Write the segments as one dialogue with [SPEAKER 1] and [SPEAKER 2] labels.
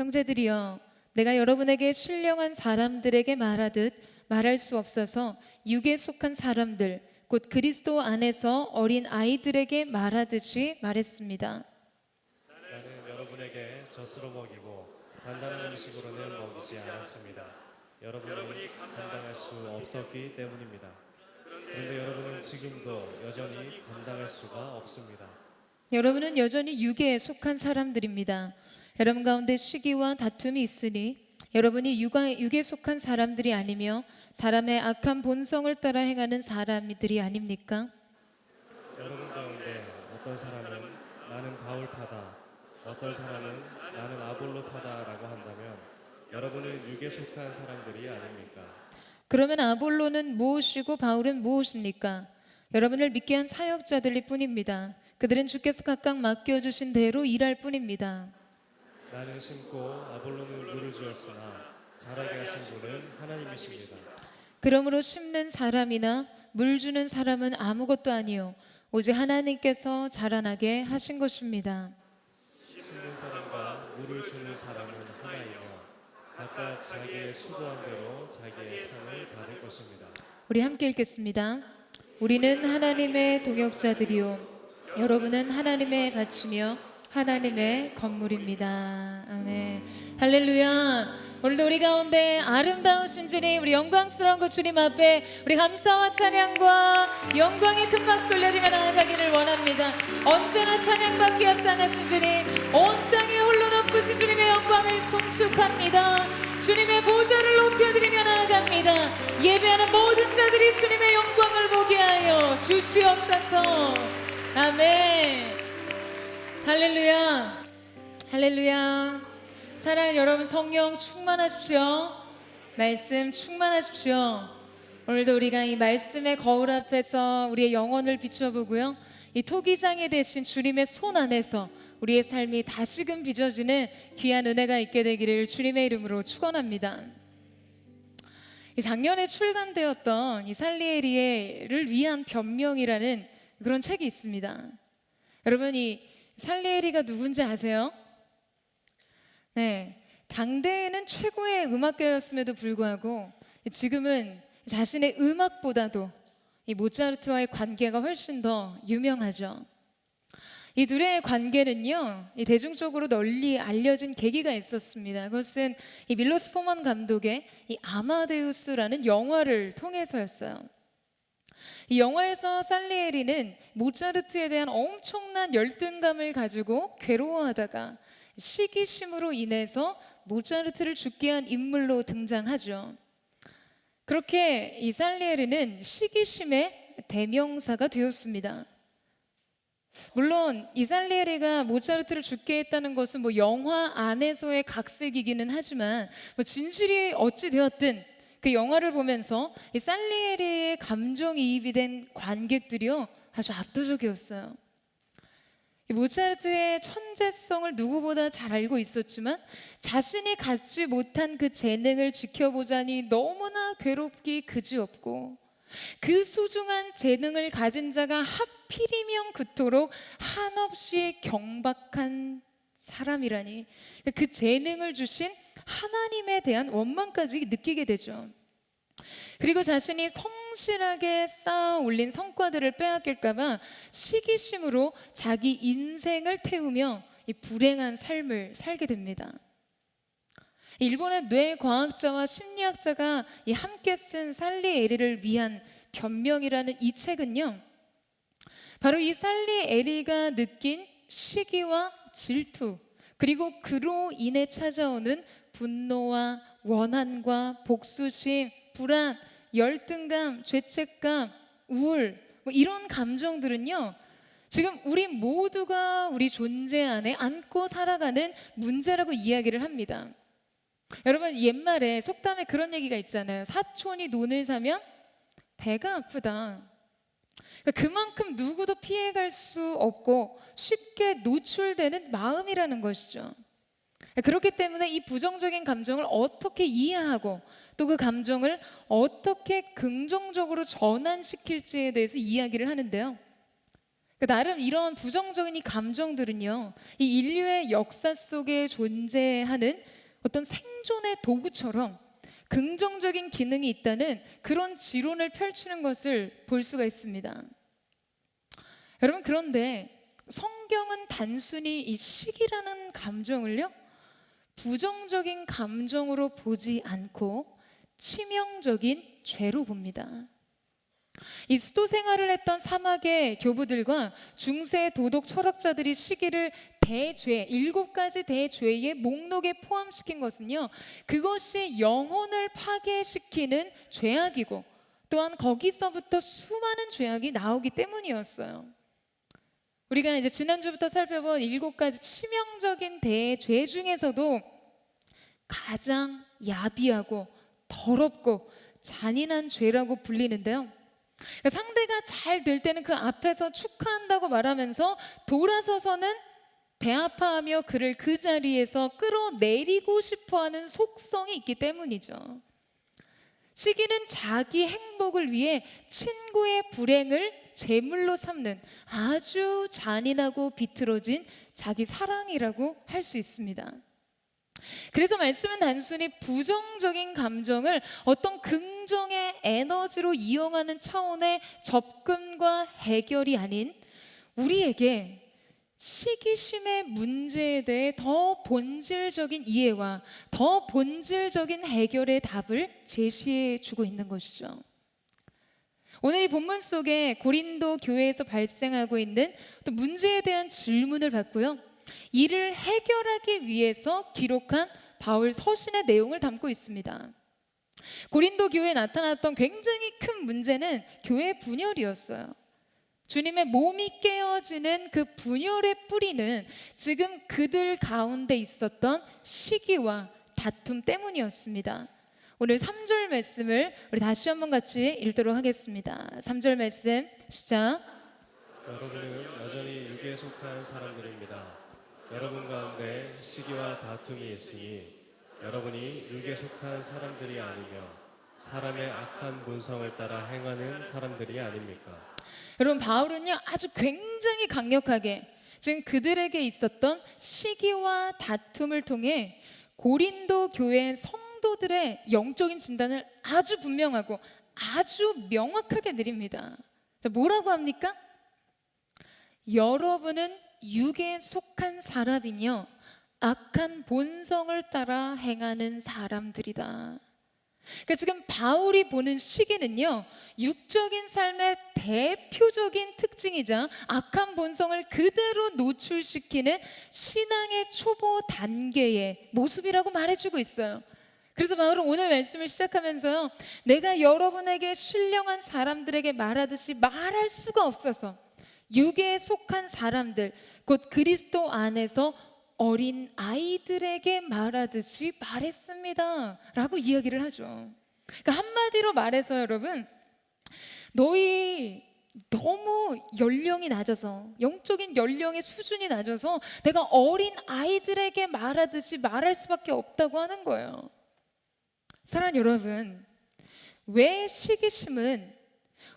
[SPEAKER 1] 형제들이여, 내가 여러분에게 신령한 사람들에게 말하듯 말할 수 없어서 육에 속한 사람들, 곧 그리스도 안에서 어린 아이들에게 말하듯이 말했습니다.
[SPEAKER 2] 나는 여러분에게 젖으로 먹이고 단단한 음식으로는 먹이지 않았습니다. 여러분이 감당할 수 없었기 때문입니다. 그런데 여러분은 지금도 여전히 감당할 수가 없습니다.
[SPEAKER 1] 여러분은 여전히 육에 속한 사람들입니다. 여러분 가운데 시기와 다툼이 있으니 여러분이 육에 속한 사람들이 아니며 사람의 악한 본성을 따라 행하는 사람들이 아닙니까?
[SPEAKER 2] 여러분 가운데 어떤 사람은 나는 바울파다, 어떤 사람은 나는 아볼로파다라고 한다면 여러분은 육에 속한 사람들이 아닙니까?
[SPEAKER 1] 그러면 아볼로는 무엇이고 바울은 무엇입니까? 여러분을 믿게 한 사역자들일 뿐입니다. 그들은 주께서 각각 맡겨주신 대로 일할 뿐입니다.
[SPEAKER 2] 나는 심고 아볼로는 물을 주었으나 자라게 하신 분은 하나님이십니다.
[SPEAKER 1] 그러므로 심는 사람이나 물 주는 사람은 아무것도 아니요 오직 하나님께서 자라나게 하신 것입니다.
[SPEAKER 2] 심는 사람과 물을 주는 사람은 하나이며 각각 자기의 수고한 대로 자기의 상을 받을 것입니다.
[SPEAKER 1] 우리 함께 읽겠습니다. 우리는 하나님의 동역자들이요 여러분은 하나님의 밭이며 하나님의 건물입니다. 아멘. 할렐루야. 오늘도 우리 가운데 아름다우신 주님, 우리 영광스러운 그 주님 앞에 우리 감사와 찬양과 영광의 큰 박수 올려드리며 나아가기를 원합니다. 언제나 찬양받기 합당하신 주님, 온 땅에 홀로 높으신 주님의 영광을 송축합니다. 주님의 보좌를 높여드리며 나아갑니다. 예배하는 모든 자들이 주님의 영광을 보게 하여 주시옵소서. 아멘. 할렐루야. 할렐루야. 사랑하는 여러분, 성령 충만하십시오. 말씀 충만하십시오. 오늘도 우리가 이 말씀의 거울 앞에서 우리의 영혼을 비춰보고요, 이 토기장이 되신 주님의 손 안에서 우리의 삶이 다시금 빚어지는 귀한 은혜가 있게 되기를 주님의 이름으로 축원합니다. 이 작년에 출간되었던 이 살리에리를 위한 변명이라는 그런 책이 있습니다. 여러분, 이 살리에리가 누군지 아세요? 네, 당대에는 최고의 음악가였음에도 불구하고 지금은 자신의 음악보다도 이 모차르트와의 관계가 훨씬 더 유명하죠. 이 둘의 관계는요, 이 대중적으로 널리 알려진 계기가 있었습니다. 그것은 이 밀로스 포먼 감독의 이 아마데우스라는 영화를 통해서였어요. 이 영화에서 살리에리는 모차르트에 대한 엄청난 열등감을 가지고 괴로워하다가 시기심으로 인해서 모차르트를 죽게 한 인물로 등장하죠. 그렇게 이 살리에리는 시기심의 대명사가 되었습니다. 물론 이 살리에리가 모차르트를 죽게 했다는 것은 영화 안에서의 각색이기는 하지만 진실이 어찌 되었든 그 영화를 보면서 이 살리에리의 감정이입이 된 관객들이요 아주 압도적이었어요. 이 모차르트의 천재성을 누구보다 잘 알고 있었지만 자신이 갖지 못한 그 재능을 지켜보자니 너무나 괴롭기 그지없고, 그 소중한 재능을 가진 자가 하필이면 그토록 한없이 경박한 사람이라니, 그 재능을 주신 하나님에 대한 원망까지 느끼게 되죠. 그리고 자신이 성실하게 쌓아 올린 성과들을 빼앗길까봐 시기심으로 자기 인생을 태우며 이 불행한 삶을 살게 됩니다. 일본의 뇌과학자와 심리학자가 함께 쓴 살리에리를 위한 변명이라는 이 책은요, 바로 이 살리에리가 느낀 시기와 질투, 그리고 그로 인해 찾아오는 분노와 원한과 복수심, 불안, 열등감, 죄책감, 우울, 이런 감정들은요, 지금 우리 모두가 우리 존재 안에 안고 살아가는 문제라고 이야기를 합니다. 여러분, 옛말에 속담에 그런 얘기가 있잖아요. 사촌이 논을 사면 배가 아프다. 그만큼 누구도 피해갈 수 없고 쉽게 노출되는 마음이라는 것이죠. 그렇기 때문에 이 부정적인 감정을 어떻게 이해하고 또 그 감정을 어떻게 긍정적으로 전환시킬지에 대해서 이야기를 하는데요, 나름 이런 부정적인 이 감정들은요, 이 인류의 역사 속에 존재하는 어떤 생존의 도구처럼 긍정적인 기능이 있다는 그런 지론을 펼치는 것을 볼 수가 있습니다. 여러분, 그런데 성경은 단순히 이 시기라는 감정을요, 부정적인 감정으로 보지 않고 치명적인 죄로 봅니다. 이 수도 생활을 했던 사막의 교부들과 중세 도덕 철학자들이 시기를 대죄, 7가지 대죄의 목록에 포함시킨 것은요, 그것이 영혼을 파괴시키는 죄악이고 또한 거기서부터 수많은 죄악이 나오기 때문이었어요. 우리가 이제 지난주부터 살펴본 7가지 치명적인 대죄 중에서도 가장 야비하고 더럽고 잔인한 죄라고 불리는데요, 그러니까 상대가 잘 될 때는 그 앞에서 축하한다고 말하면서 돌아서서는 배아파하며 그를 그 자리에서 끌어내리고 싶어하는 속성이 있기 때문이죠. 시기는 자기 행복을 위해 친구의 불행을 제물로 삼는 아주 잔인하고 비틀어진 자기 사랑이라고 할 수 있습니다. 그래서 말씀은 단순히 부정적인 감정을 어떤 긍정의 에너지로 이용하는 차원의 접근과 해결이 아닌 우리에게 시기심의 문제에 대해 더 본질적인 이해와 더 본질적인 해결의 답을 제시해 주고 있는 것이죠. 오늘 이 본문 속에 고린도 교회에서 발생하고 있는 또 문제에 대한 질문을 받고요, 이를 해결하기 위해서 기록한 바울 서신의 내용을 담고 있습니다. 고린도 교회에 나타났던 굉장히 큰 문제는 교회 분열이었어요. 주님의 몸이 깨어지는 그 분열의 뿌리는 지금 그들 가운데 있었던 시기와 다툼 때문이었습니다. 오늘 3절 말씀을 우리 다시 한번 같이 읽도록 하겠습니다. 3절 말씀 시작.
[SPEAKER 2] 여러분은 여전히 육에 속한 사람들입니다. 여러분 가운데 시기와 다툼이 있으니 여러분이 육에 속한 사람들이 아니며 사람의 악한 본성을 따라 행하는 사람들이 아닙니까?
[SPEAKER 1] 여러분, 바울은요 아주 굉장히 강력하게 지금 그들에게 있었던 시기와 다툼을 통해 고린도 교회 성도들의 영적인 진단을 아주 분명하고 아주 명확하게 내립니다. 자, 뭐라고 합니까? 여러분은 육에 속한 사람이며 악한 본성을 따라 행하는 사람들이다. 그러니까 지금 바울이 보는 시기는요, 육적인 삶의 대표적인 특징이자 악한 본성을 그대로 노출시키는 신앙의 초보 단계의 모습이라고 말해주고 있어요. 그래서 바울은 오늘 말씀을 시작하면서요, 내가 여러분에게 신령한 사람들에게 말하듯이 말할 수가 없어서 육에 속한 사람들, 곧 그리스도 안에서 어린 아이들에게 말하듯이 말했습니다 라고 이야기를 하죠. 그러니까 한마디로 말해서 여러분, 너희 너무 연령이 낮아서, 영적인 연령의 수준이 낮아서 내가 어린 아이들에게 말하듯이 말할 수밖에 없다고 하는 거예요. 사랑하는 여러분, 왜 시기심은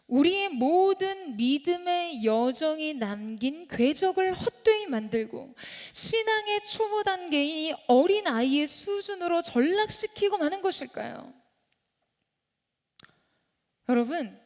[SPEAKER 1] 우리의 모든 믿음의 여정이 남긴 궤적을 헛되이 만들고 신앙의 초보 단계인 이 어린 아이의 수준으로 전락시키고 마는 것일까요? 여러분,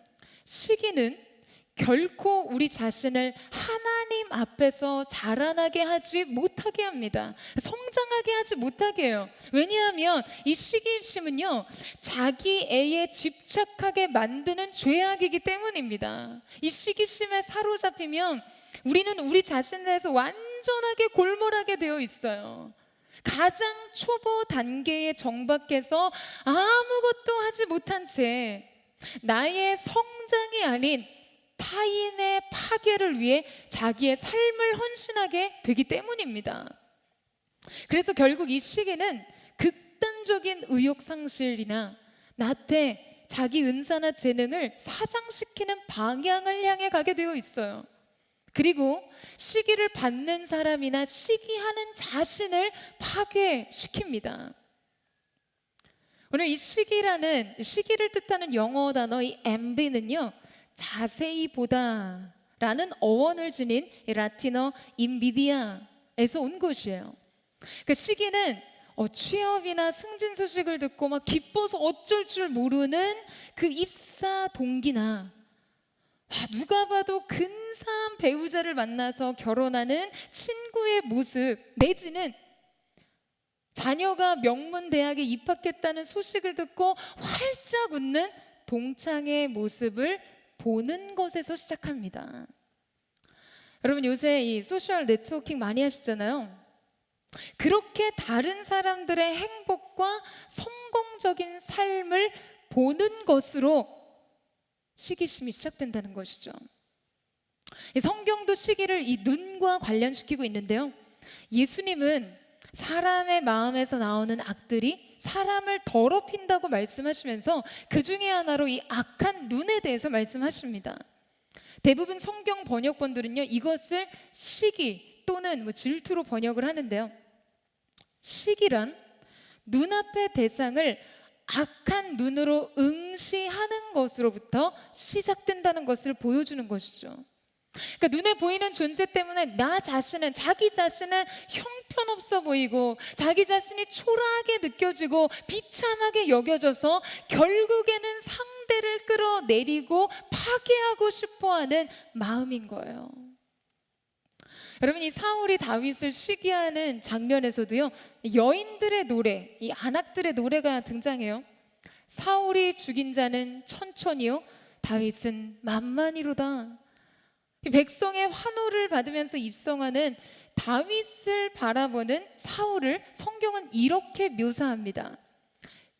[SPEAKER 1] 시기는 결코 우리 자신을 하나님 앞에서 자라나게 하지 못하게 합니다. 성장하게 하지 못하게 해요. 왜냐하면 이 시기심은요, 자기 애에 집착하게 만드는 죄악이기 때문입니다. 이 시기심에 사로잡히면 우리는 우리 자신에 대해서 완전하게 골몰하게 되어 있어요. 가장 초보 단계에 정박해서 아무것도 하지 못한 채 나의 성장이 아닌 타인의 파괴를 위해 자기의 삶을 헌신하게 되기 때문입니다. 그래서 결국 이 시기는 극단적인 의욕 상실이나 나태, 자기 은사나 재능을 사장시키는 방향을 향해 가게 되어 있어요. 그리고 시기를 받는 사람이나 시기하는 자신을 파괴시킵니다. 오늘 이 시기를 뜻하는 영어 단어 이 envy는요, 자세히 보다 라는 어원을 지닌 이 라틴어 인비디아에서 온 것이에요. 그 시기는 취업이나 승진 소식을 듣고 막 기뻐서 어쩔 줄 모르는 그 입사 동기나 누가 봐도 근사한 배우자를 만나서 결혼하는 친구의 모습, 내지는 자녀가 명문 대학에 입학했다는 소식을 듣고 활짝 웃는 동창의 모습을 보는 것에서 시작합니다. 여러분, 요새 이 소셜 네트워킹 많이 하시잖아요. 그렇게 다른 사람들의 행복과 성공적인 삶을 보는 것으로 시기심이 시작된다는 것이죠. 이 성경도 시기를 이 눈과 관련시키고 있는데요. 예수님은 사람의 마음에서 나오는 악들이 사람을 더럽힌다고 말씀하시면서 그 중에 하나로 이 악한 눈에 대해서 말씀하십니다. 대부분 성경 번역본들은요, 이것을 시기 또는 질투로 번역을 하는데요. 시기란 눈앞의 대상을 악한 눈으로 응시하는 것으로부터 시작된다는 것을 보여주는 것이죠. 그러니까 눈에 보이는 존재 때문에 자기 자신은 형편없어 보이고 자기 자신이 초라하게 느껴지고 비참하게 여겨져서 결국에는 상대를 끌어내리고 파괴하고 싶어하는 마음인 거예요. 여러분, 이 사울이 다윗을 시기하는 장면에서도요, 여인들의 노래, 이 안악들의 노래가 등장해요. 사울이 죽인 자는 천천히요, 다윗은 만만히로다. 이 백성의 환호를 받으면서 입성하는 다윗을 바라보는 사울을 성경은 이렇게 묘사합니다.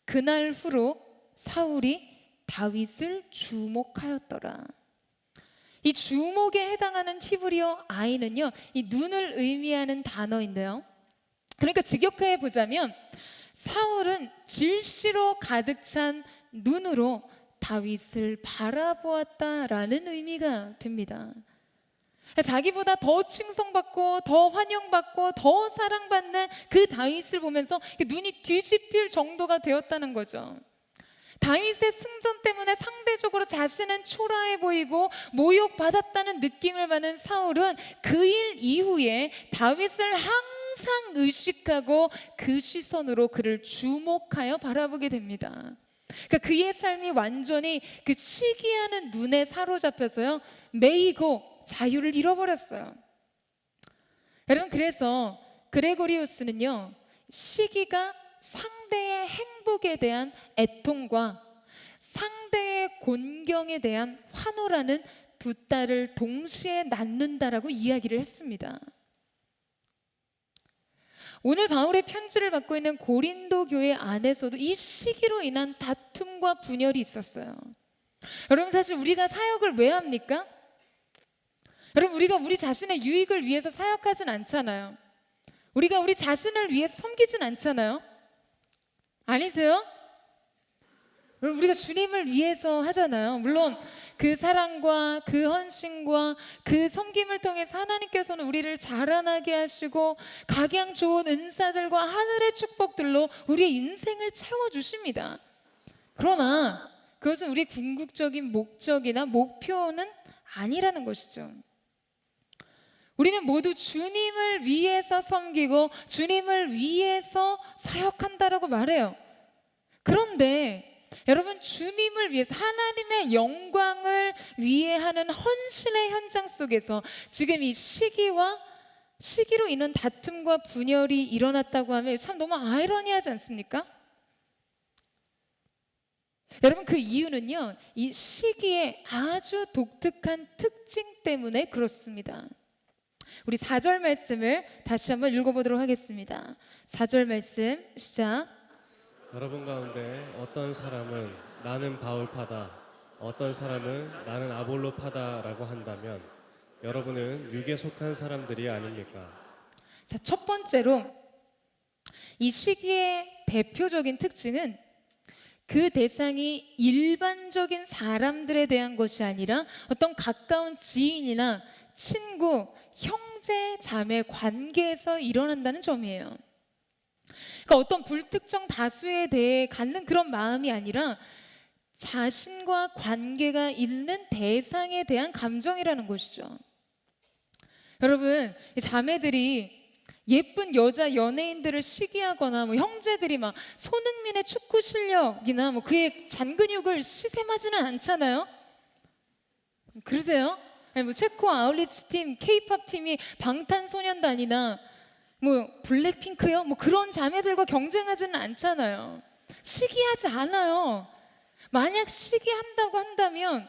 [SPEAKER 1] 그날 후로 사울이 다윗을 주목하였더라. 이 주목에 해당하는 히브리어 아이는요, 이 눈을 의미하는 단어인데요. 그러니까 직역해 보자면 사울은 질시로 가득 찬 눈으로 다윗을 바라보았다라는 의미가 됩니다. 자기보다 더 칭송받고 더 환영받고 더 사랑받는 그 다윗을 보면서 눈이 뒤집힐 정도가 되었다는 거죠. 다윗의 승전 때문에 상대적으로 자신은 초라해 보이고 모욕받았다는 느낌을 받는 사울은 그 일 이후에 다윗을 항상 의식하고 그 시선으로 그를 주목하여 바라보게 됩니다. 그러니까 그의 삶이 완전히 그 시기하는 눈에 사로잡혀서요, 매이고 자유를 잃어버렸어요. 여러분, 그래서 그레고리우스는요, 시기가 상대의 행복에 대한 애통과 상대의 곤경에 대한 환호라는 두 딸을 동시에 낳는다라고 이야기를 했습니다. 오늘 바울의 편지를 받고 있는 고린도 교회 안에서도 이 시기로 인한 다툼과 분열이 있었어요. 여러분, 사실 우리가 사역을 왜 합니까? 여러분, 우리가 우리 자신의 유익을 위해서 사역하진 않잖아요. 우리가 우리 자신을 위해서 섬기진 않잖아요. 아니세요? 우리가 주님을 위해서 하잖아요. 물론 그 사랑과 그 헌신과 그 섬김을 통해서 하나님께서는 우리를 자라나게 하시고 각양 좋은 은사들과 하늘의 축복들로 우리의 인생을 채워주십니다. 그러나 그것은 우리 궁극적인 목적이나 목표는 아니라는 것이죠. 우리는 모두 주님을 위해서 섬기고 주님을 위해서 사역한다라고 말해요. 그런데 여러분, 주님을 위해서 하나님의 영광을 위해 하는 헌신의 현장 속에서 지금 이 시기로 인한 다툼과 분열이 일어났다고 하면 참 너무 아이러니하지 않습니까? 여러분, 그 이유는요, 이 시기의 아주 독특한 특징 때문에 그렇습니다. 우리 4절 말씀을 다시 한번 읽어보도록 하겠습니다. 4절 말씀 시작.
[SPEAKER 2] 여러분 가운데 어떤 사람은 나는 바울파다, 어떤 사람은 나는 아볼로파다라고 한다면 여러분은 육에 속한 사람들이 아닙니까?
[SPEAKER 1] 자, 첫 번째로 이 시기의 대표적인 특징은 그 대상이 일반적인 사람들에 대한 것이 아니라 어떤 가까운 지인이나 친구, 형제, 자매 관계에서 일어난다는 점이에요. 그러니까 어떤 불특정 다수에 대해 갖는 그런 마음이 아니라 자신과 관계가 있는 대상에 대한 감정이라는 것이죠. 여러분, 이 자매들이 예쁜 여자 연예인들을 시기하거나 뭐 형제들이 막 손흥민의 축구 실력이나 뭐 그의 잔근육을 시샘하지는 않잖아요. 그러세요? 아니 뭐 체코 아울리치 팀, K-팝 팀이 방탄소년단이나 뭐 블랙핑크요? 뭐 그런 자매들과 경쟁하지는 않잖아요. 시기하지 않아요. 만약 시기한다고 한다면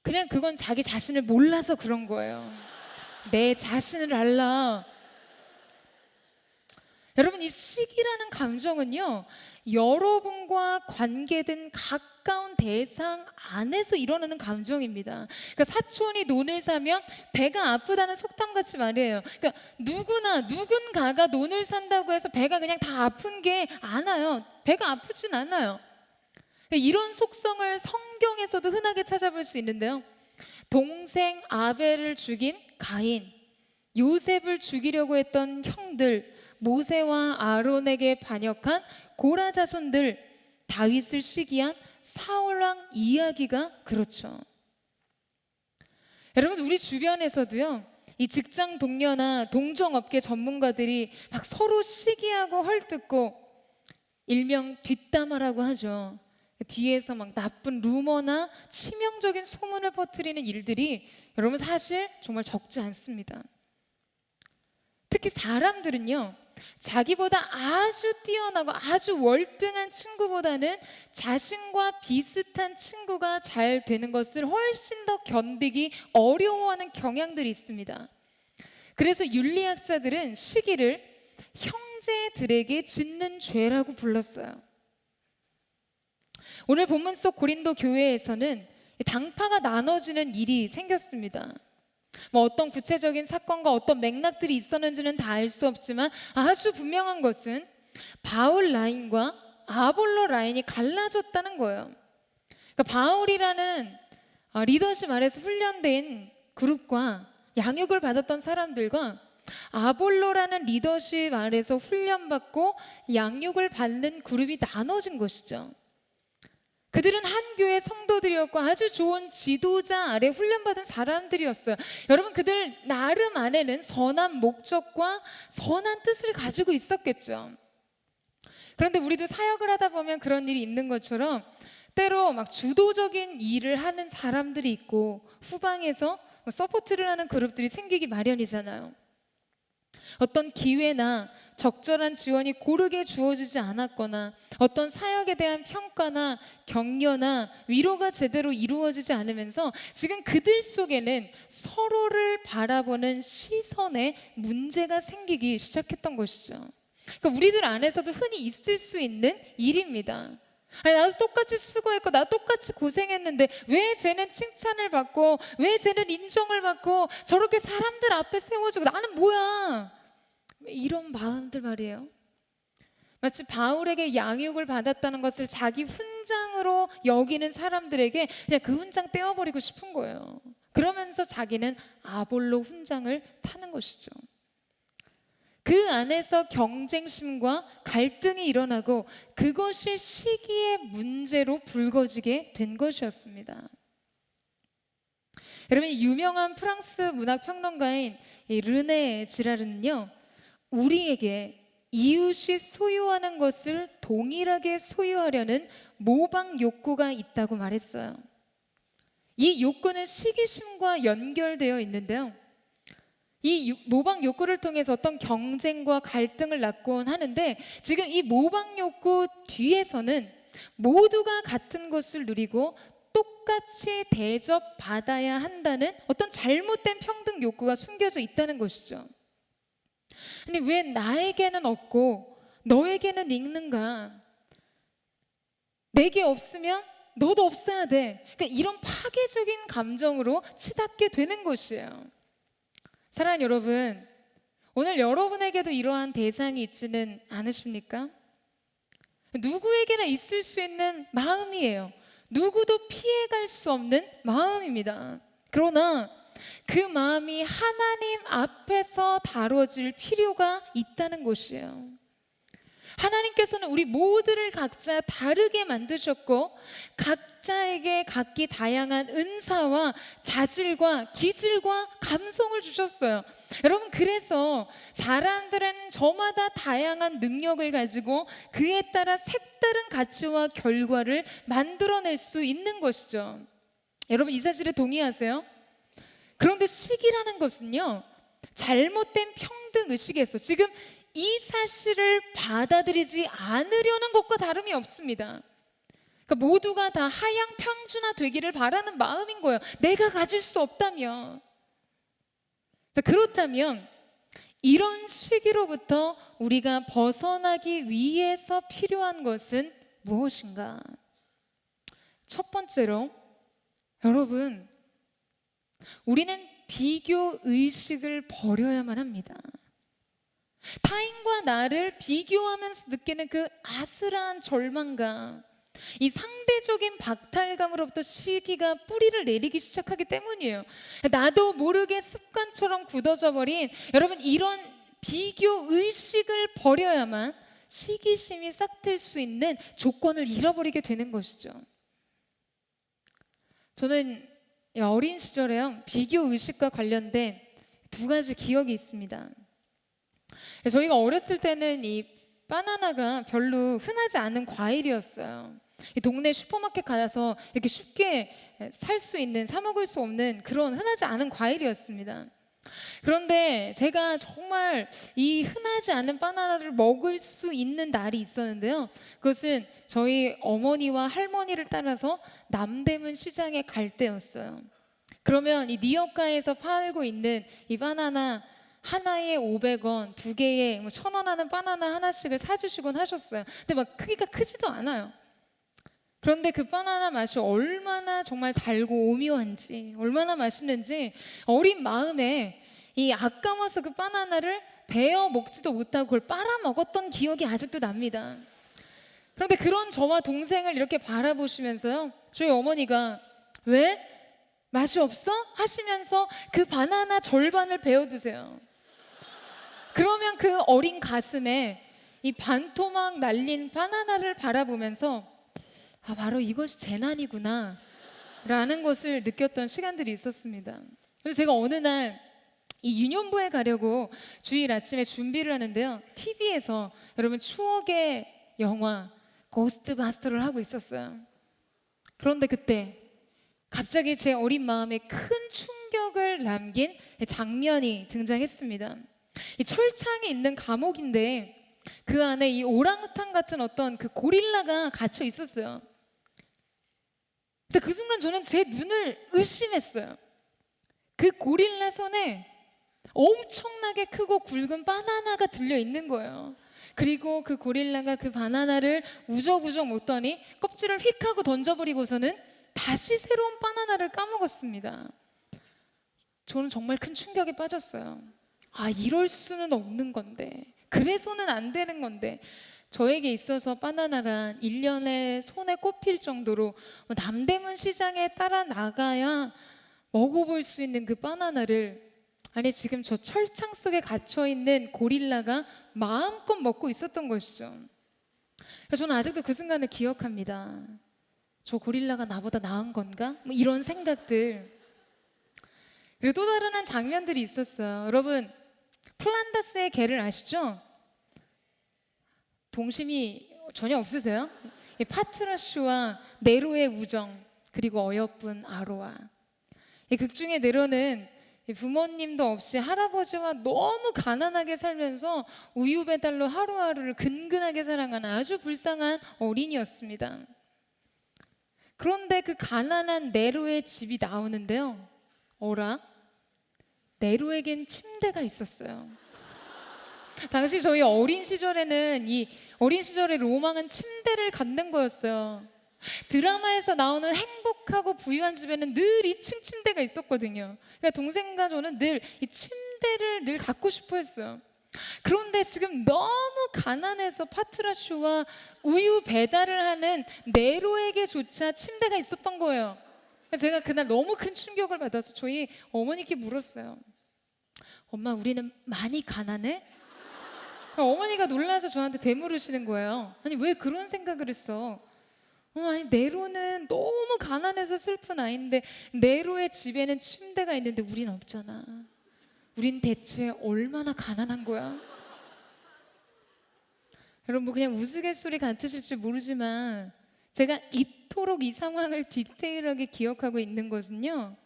[SPEAKER 1] 그냥 그건 자기 자신을 몰라서 그런 거예요. 내 자신을 알라. 여러분, 이 시기라는 감정은요, 여러분과 관계된 가까운 대상 안에서 일어나는 감정입니다. 그러니까 사촌이 논을 사면 배가 아프다는 속담같이 말이에요. 그러니까 누군가가 논을 산다고 해서 배가 그냥 다 아픈 게 아니에요. 배가 아프진 않아요. 이런 속성을 성경에서도 흔하게 찾아볼 수 있는데요. 동생 아벨을 죽인 가인, 요셉을 죽이려고 했던 형들, 모세와 아론에게 반역한 고라 자손들, 다윗을 시기한 사울 왕 이야기가 그렇죠. 여러분, 우리 주변에서도요, 이 직장 동료나 동종업계 전문가들이 막 서로 시기하고 헐뜯고 일명 뒷담화라고 하죠. 뒤에서 막 나쁜 루머나 치명적인 소문을 퍼뜨리는 일들이 여러분 사실 정말 적지 않습니다. 특히 사람들은요, 자기보다 아주 뛰어나고 아주 월등한 친구보다는 자신과 비슷한 친구가 잘 되는 것을 훨씬 더 견디기 어려워하는 경향들이 있습니다. 그래서 윤리학자들은 시기를 형제들에게 짓는 죄라고 불렀어요. 오늘 본문 속 고린도 교회에서는 당파가 나눠지는 일이 생겼습니다. 뭐 어떤 구체적인 사건과 어떤 맥락들이 있었는지는 다 알 수 없지만 아주 분명한 것은 바울 라인과 아볼로 라인이 갈라졌다는 거예요. 그러니까 바울이라는 리더십 아래서 훈련된 그룹과 양육을 받았던 사람들과 아볼로라는 리더십 아래서 훈련받고 양육을 받는 그룹이 나눠진 것이죠. 그들은 한 교회 성도들이었고 아주 좋은 지도자 아래 훈련받은 사람들이었어요. 여러분, 그들 나름 안에는 선한 목적과 선한 뜻을 가지고 있었겠죠. 그런데 우리도 사역을 하다 보면 그런 일이 있는 것처럼 때로 막 주도적인 일을 하는 사람들이 있고 후방에서 서포트를 하는 그룹들이 생기기 마련이잖아요. 어떤 기회나 적절한 지원이 고르게 주어지지 않았거나 어떤 사역에 대한 평가나 격려나 위로가 제대로 이루어지지 않으면서 지금 그들 속에는 서로를 바라보는 시선에 문제가 생기기 시작했던 것이죠. 그러니까 우리들 안에서도 흔히 있을 수 있는 일입니다. 아니, 나도 똑같이 수고했고 나도 똑같이 고생했는데 왜 쟤는 칭찬을 받고 왜 쟤는 인정을 받고 저렇게 사람들 앞에 세워지고 나는 뭐야? 이런 마음들 말이에요. 마치 바울에게 양육을 받았다는 것을 자기 훈장으로 여기는 사람들에게 그냥 그 훈장 떼어버리고 싶은 거예요. 그러면서 자기는 아볼로 훈장을 타는 것이죠. 그 안에서 경쟁심과 갈등이 일어나고 그것이 시기의 문제로 불거지게 된 것이었습니다. 여러분, 유명한 프랑스 문학 평론가인 르네 지라르는요, 우리에게 이웃이 소유하는 것을 동일하게 소유하려는 모방 욕구가 있다고 말했어요. 이 욕구는 시기심과 연결되어 있는데요. 이 모방 욕구를 통해서 어떤 경쟁과 갈등을 낳곤 하는데 지금 이 모방 욕구 뒤에서는 모두가 같은 것을 누리고 똑같이 대접받아야 한다는 어떤 잘못된 평등 욕구가 숨겨져 있다는 것이죠. 아니, 왜 나에게는 없고 너에게는 있는가? 내게 없으면 너도 없어야 돼. 그러니까 이런 파괴적인 감정으로 치닫게 되는 것이에요. 사랑하는 여러분, 오늘 여러분에게도 이러한 대상이 있지는 않으십니까? 누구에게나 있을 수 있는 마음이에요. 누구도 피해갈 수 없는 마음입니다. 그러나 그 마음이 하나님 앞에서 다뤄질 필요가 있다는 것이에요. 하나님께서는 우리 모두를 각자 다르게 만드셨고 각자에게 각기 다양한 은사와 자질과 기질과 감성을 주셨어요. 여러분, 그래서 사람들은 저마다 다양한 능력을 가지고 그에 따라 색다른 가치와 결과를 만들어낼 수 있는 것이죠. 여러분, 이 사실에 동의하세요? 그런데 시기라는 것은요, 잘못된 평등 의식에서 지금 이 사실을 받아들이지 않으려는 것과 다름이 없습니다. 그러니까 모두가 다 하향 평준화 되기를 바라는 마음인 거예요. 내가 가질 수 없다면. 그렇다면 이런 시기로부터 우리가 벗어나기 위해서 필요한 것은 무엇인가? 첫 번째로, 여러분, 우리는 비교 의식을 버려야만 합니다. 타인과 나를 비교하면서 느끼는 그 아슬한 절망감, 이 상대적인 박탈감으로부터 시기가 뿌리를 내리기 시작하기 때문이에요. 나도 모르게 습관처럼 굳어져 버린 여러분, 이런 비교 의식을 버려야만 시기심이 싹틀 수 있는 조건을 잃어버리게 되는 것이죠. 저는 어린 시절에요, 비교 의식과 관련된 두 가지 기억이 있습니다. 저희가 어렸을 때는 이 바나나가 별로 흔하지 않은 과일이었어요. 이 동네 슈퍼마켓 가서 이렇게 쉽게 살 수 있는, 사 먹을 수 없는 그런 흔하지 않은 과일이었습니다. 그런데 제가 정말 이 흔하지 않은 바나나를 먹을 수 있는 날이 있었는데요. 그것은 저희 어머니와 할머니를 따라서 남대문 시장에 갈 때였어요. 그러면 이 니어가에서 팔고 있는 이 바나나 하나에 500원, 두 개에 1,000원 하는 바나나 하나씩을 사주시곤 하셨어요. 근데 막 크기가 크지도 않아요. 그런데 그 바나나 맛이 얼마나 정말 달고 오묘한지, 얼마나 맛있는지 어린 마음에 이 아까워서 그 바나나를 베어 먹지도 못하고 그걸 빨아 먹었던 기억이 아직도 납니다. 그런데 그런 저와 동생을 이렇게 바라보시면서요, 저희 어머니가 왜? 맛이 없어? 하시면서 그 바나나 절반을 베어 드세요. 그러면 그 어린 가슴에 이 반토막 날린 바나나를 바라보면서 바로 이것이 재난이구나 라는 것을 느꼈던 시간들이 있었습니다. 그래서 제가 어느 날 이 유년부에 가려고 주일 아침에 준비를 하는데요, TV에서 여러분 추억의 영화 고스트바스터를 하고 있었어요. 그런데 그때 갑자기 제 어린 마음에 큰 충격을 남긴 장면이 등장했습니다. 이 철창에 있는 감옥인데 그 안에 이 오랑우탄 같은 어떤 그 고릴라가 갇혀 있었어요. 근데 그 순간 저는 제 눈을 의심했어요. 그 고릴라 손에 엄청나게 크고 굵은 바나나가 들려 있는 거예요. 그리고 그 고릴라가 그 바나나를 우적우적 먹더니 껍질을 휙 하고 던져버리고서는 다시 새로운 바나나를 까먹었습니다. 저는 정말 큰 충격에 빠졌어요. 이럴 수는 없는 건데, 그래서는 안 되는 건데, 저에게 있어서 바나나란 1년에 손에 꼽힐 정도로 남대문 시장에 따라 나가야 먹어볼 수 있는 그 바나나를, 아니 지금 저 철창 속에 갇혀있는 고릴라가 마음껏 먹고 있었던 것이죠. 저는 아직도 그 순간을 기억합니다. 저 고릴라가 나보다 나은 건가? 이런 생각들. 그리고 또 다른 한 장면들이 있었어요. 여러분, 플란다스의 개를 아시죠? 동심이 전혀 없으세요? 파트라슈와 네로의 우정, 그리고 어여쁜 아로아. 이 극 중에 네로는 부모님도 없이 할아버지와 너무 가난하게 살면서 우유 배달로 하루하루를 근근하게 살아가는 아주 불쌍한 어린이였습니다. 그런데 그 가난한 네로의 집이 나오는데요, 어라? 네로에겐 침대가 있었어요. 당시 저희 어린 시절에는 이 어린 시절의 로망은 침대를 갖는 거였어요. 드라마에서 나오는 행복하고 부유한 집에는 늘 2층 침대가 있었거든요. 그러니까 동생과 저는 늘 이 침대를 늘 갖고 싶어 했어요. 그런데 지금 너무 가난해서 파트라슈와 우유 배달을 하는 네로에게조차 침대가 있었던 거예요. 제가 그날 너무 큰 충격을 받아서 저희 어머니께 물었어요. 엄마, 우리는 많이 가난해? 어머니가 놀라서 저한테 되물으시는 거예요. 아니 왜 그런 생각을 했어? 아니 네로는 너무 가난해서 슬픈 아이인데 네로의 집에는 침대가 있는데 우린 없잖아. 우린 대체 얼마나 가난한 거야? 여러분 뭐 그냥 우스갯소리 같으실지 모르지만 제가 이토록 이 상황을 디테일하게 기억하고 있는 것은요,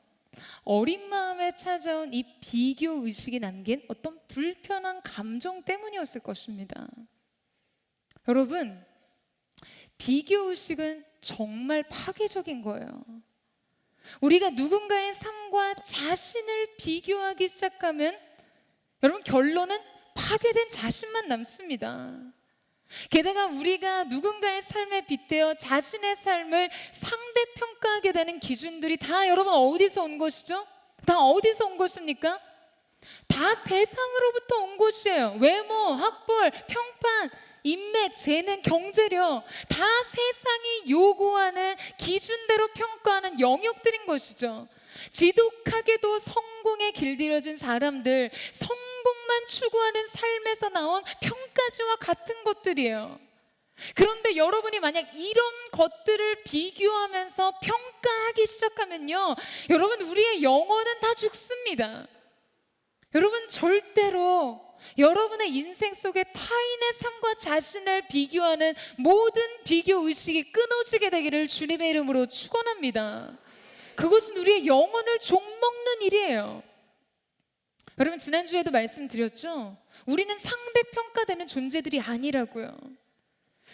[SPEAKER 1] 어린 마음에 찾아온 이 비교 의식이 남긴 어떤 불편한 감정 때문이었을 것입니다. 여러분, 비교 의식은 정말 파괴적인 거예요. 우리가 누군가의 삶과 자신을 비교하기 시작하면 여러분 결론은 파괴된 자신만 남습니다. 게다가 우리가 누군가의 삶에 빗대어 자신의 삶을 상대평가하게 되는 기준들이 다 여러분 어디서 온 것이죠? 다 어디서 온 것입니까? 다 세상으로부터 온 것이에요. 외모, 학벌, 평판, 인맥, 재능, 경제력, 다 세상이 요구하는 기준대로 평가하는 영역들인 것이죠. 지독하게도 성공에 길들여진 사람들, 성공만 추구하는 삶에서 나온 평가지와 같은 것들이에요. 그런데 여러분이 만약 이런 것들을 비교하면서 평가하기 시작하면요, 여러분 우리의 영혼은 다 죽습니다. 여러분 절대로 여러분의 인생 속에 타인의 삶과 자신을 비교하는 모든 비교 의식이 끊어지게 되기를 주님의 이름으로 축원합니다. 그것은 우리의 영혼을 종먹는 일이에요. 여러분 지난주에도 말씀드렸죠? 우리는 상대평가되는 존재들이 아니라고요.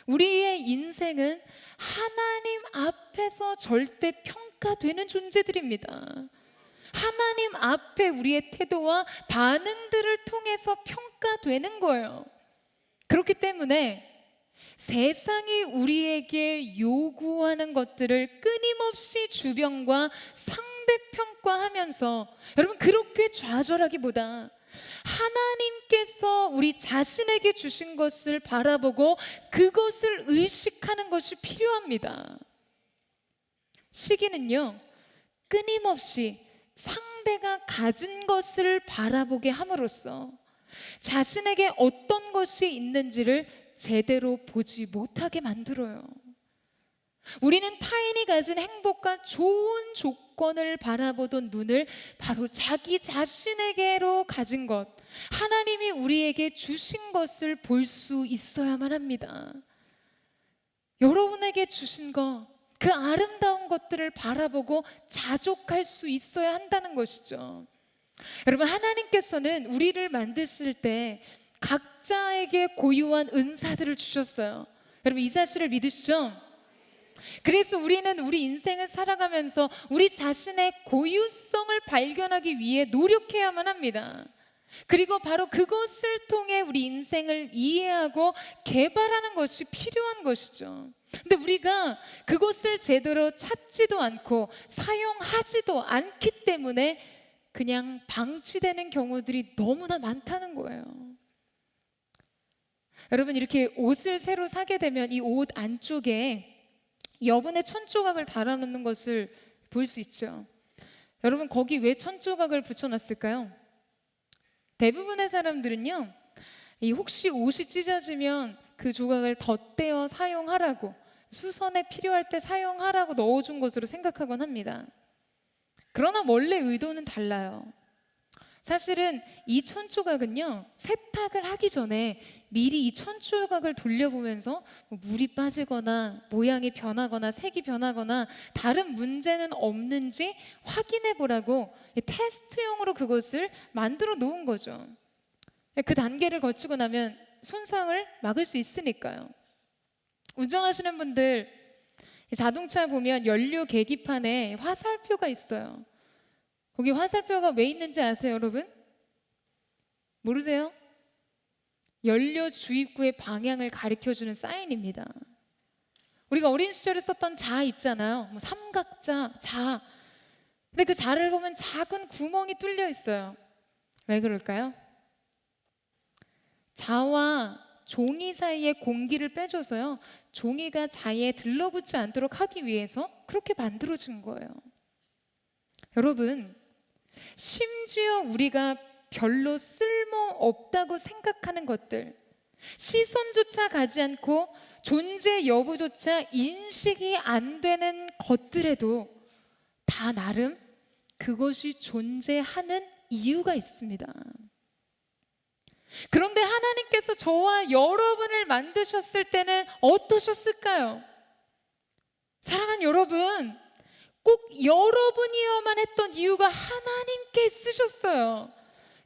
[SPEAKER 1] 우리의 인생은 하나님 앞에서 절대 평가되는 존재들입니다. 하나님 앞에 우리의 태도와 반응들을 통해서 평가되는 거예요. 그렇기 때문에 세상이 우리에게 요구하는 것들을 끊임없이 주변과 상대평가하면서 여러분 그렇게 좌절하기보다 하나님께서 우리 자신에게 주신 것을 바라보고 그것을 의식하는 것이 필요합니다. 시기는요, 끊임없이 상대가 가진 것을 바라보게 함으로써 자신에게 어떤 것이 있는지를 제대로 보지 못하게 만들어요. 우리는 타인이 가진 행복과 좋은 조건을 바라보던 눈을 바로 자기 자신에게로 가진 것, 하나님이 우리에게 주신 것을 볼 수 있어야만 합니다. 여러분에게 주신 것, 그 아름다운 것들을 바라보고 자족할 수 있어야 한다는 것이죠. 여러분 하나님께서는 우리를 만드실 때 각자에게 고유한 은사들을 주셨어요. 여러분 이 사실을 믿으시죠? 그래서 우리는 우리 인생을 살아가면서 우리 자신의 고유성을 발견하기 위해 노력해야만 합니다. 그리고 바로 그것을 통해 우리 인생을 이해하고 개발하는 것이 필요한 것이죠. 근데 우리가 그것을 제대로 찾지도 않고 사용하지도 않기 때문에 그냥 방치되는 경우들이 너무나 많다는 거예요. 여러분 이렇게 옷을 새로 사게 되면 이 옷 안쪽에 여분의 천조각을 달아놓는 것을 볼 수 있죠. 여러분 거기 왜 천조각을 붙여놨을까요? 대부분의 사람들은요, 이 혹시 옷이 찢어지면 그 조각을 덧대어 사용하라고, 수선에 필요할 때 사용하라고 넣어준 것으로 생각하곤 합니다. 그러나 원래 의도는 달라요. 사실은 이 천조각은요, 세탁을 하기 전에 미리 이 천조각을 돌려보면서 물이 빠지거나 모양이 변하거나 색이 변하거나 다른 문제는 없는지 확인해 보라고 테스트용으로 그것을 만들어 놓은 거죠. 그 단계를 거치고 나면 손상을 막을 수 있으니까요. 운전하시는 분들 자동차 보면 연료 계기판에 화살표가 있어요. 거기 화살표가 왜 있는지 아세요, 여러분? 모르세요? 연료 주입구의 방향을 가리켜주는 사인입니다. 우리가 어린 시절에 썼던 자 있잖아요. 뭐 삼각자, 자. 근데 그 자를 보면 작은 구멍이 뚫려 있어요. 왜 그럴까요? 자와 종이 사이에 공기를 빼줘서요, 종이가 자에 들러붙지 않도록 하기 위해서 그렇게 만들어진 거예요. 여러분, 심지어 우리가 별로 쓸모없다고 생각하는 것들, 시선조차 가지 않고 존재 여부조차 인식이 안 되는 것들에도 다 나름 그것이 존재하는 이유가 있습니다. 그런데 하나님께서 저와 여러분을 만드셨을 때는 어떠셨을까요? 사랑하는 여러분, 꼭 여러분이어야만 했던 이유가 하나님께 있으셨어요.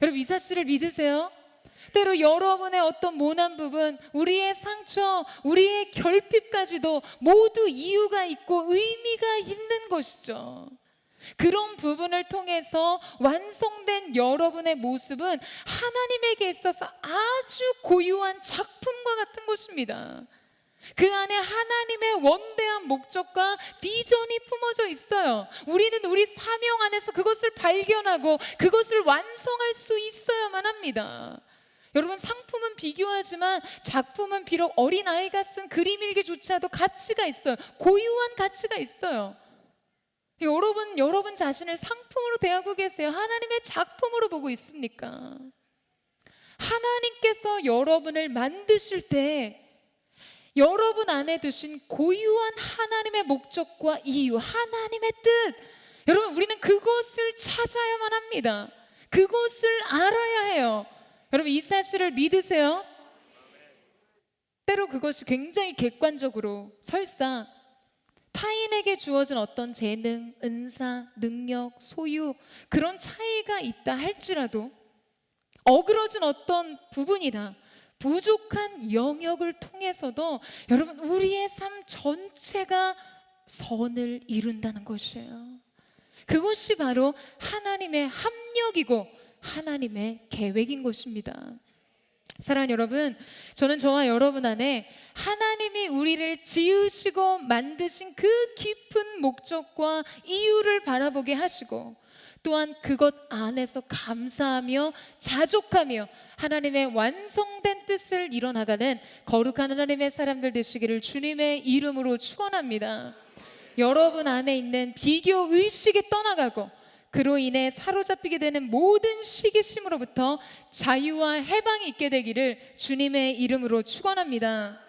[SPEAKER 1] 여러분, 이 사실을 믿으세요? 때로 여러분의 어떤 모난 부분, 우리의 상처, 우리의 결핍까지도 모두 이유가 있고 의미가 있는 것이죠. 그런 부분을 통해서 완성된 여러분의 모습은 하나님에게 있어서 아주 고유한 작품과 같은 것입니다. 그 안에 하나님의 원대한 목적과 비전이 품어져 있어요. 우리는 우리 사명 안에서 그것을 발견하고 그것을 완성할 수 있어야만 합니다. 여러분, 상품은 비교하지만 작품은 비록 어린아이가 쓴 그림일기조차도 가치가 있어요. 고유한 가치가 있어요. 여러분 자신을 상품으로 대하고 계세요? 하나님의 작품으로 보고 있습니까? 하나님께서 여러분을 만드실 때 여러분 안에 두신 고유한 하나님의 목적과 이유, 하나님의 뜻, 여러분, 우리는 그것을 찾아야만 합니다. 그것을 알아야 해요. 여러분, 이 사실을 믿으세요? 때로 그것이 굉장히 객관적으로, 설사 타인에게 주어진 어떤 재능, 은사, 능력, 소유, 그런 차이가 있다 할지라도 어그러진 어떤 부분이나 부족한 영역을 통해서도 여러분, 우리의 삶 전체가 선을 이룬다는 것이에요. 그것이 바로 하나님의 합력이고 하나님의 계획인 것입니다. 사랑하는 여러분, 저는 저와 여러분 안에 하나님이 우리를 지으시고 만드신 그 깊은 목적과 이유를 바라보게 하시고, 또한 그것 안에서 감사하며 자족하며 하나님의 완성된 뜻을 이뤄나가는 거룩한 하나님의 사람들 되시기를 주님의 이름으로 축원합니다. 여러분 안에 있는 비교 의식이 떠나가고 그로 인해 사로잡히게 되는 모든 시기심으로부터 자유와 해방이 있게 되기를 주님의 이름으로 축원합니다.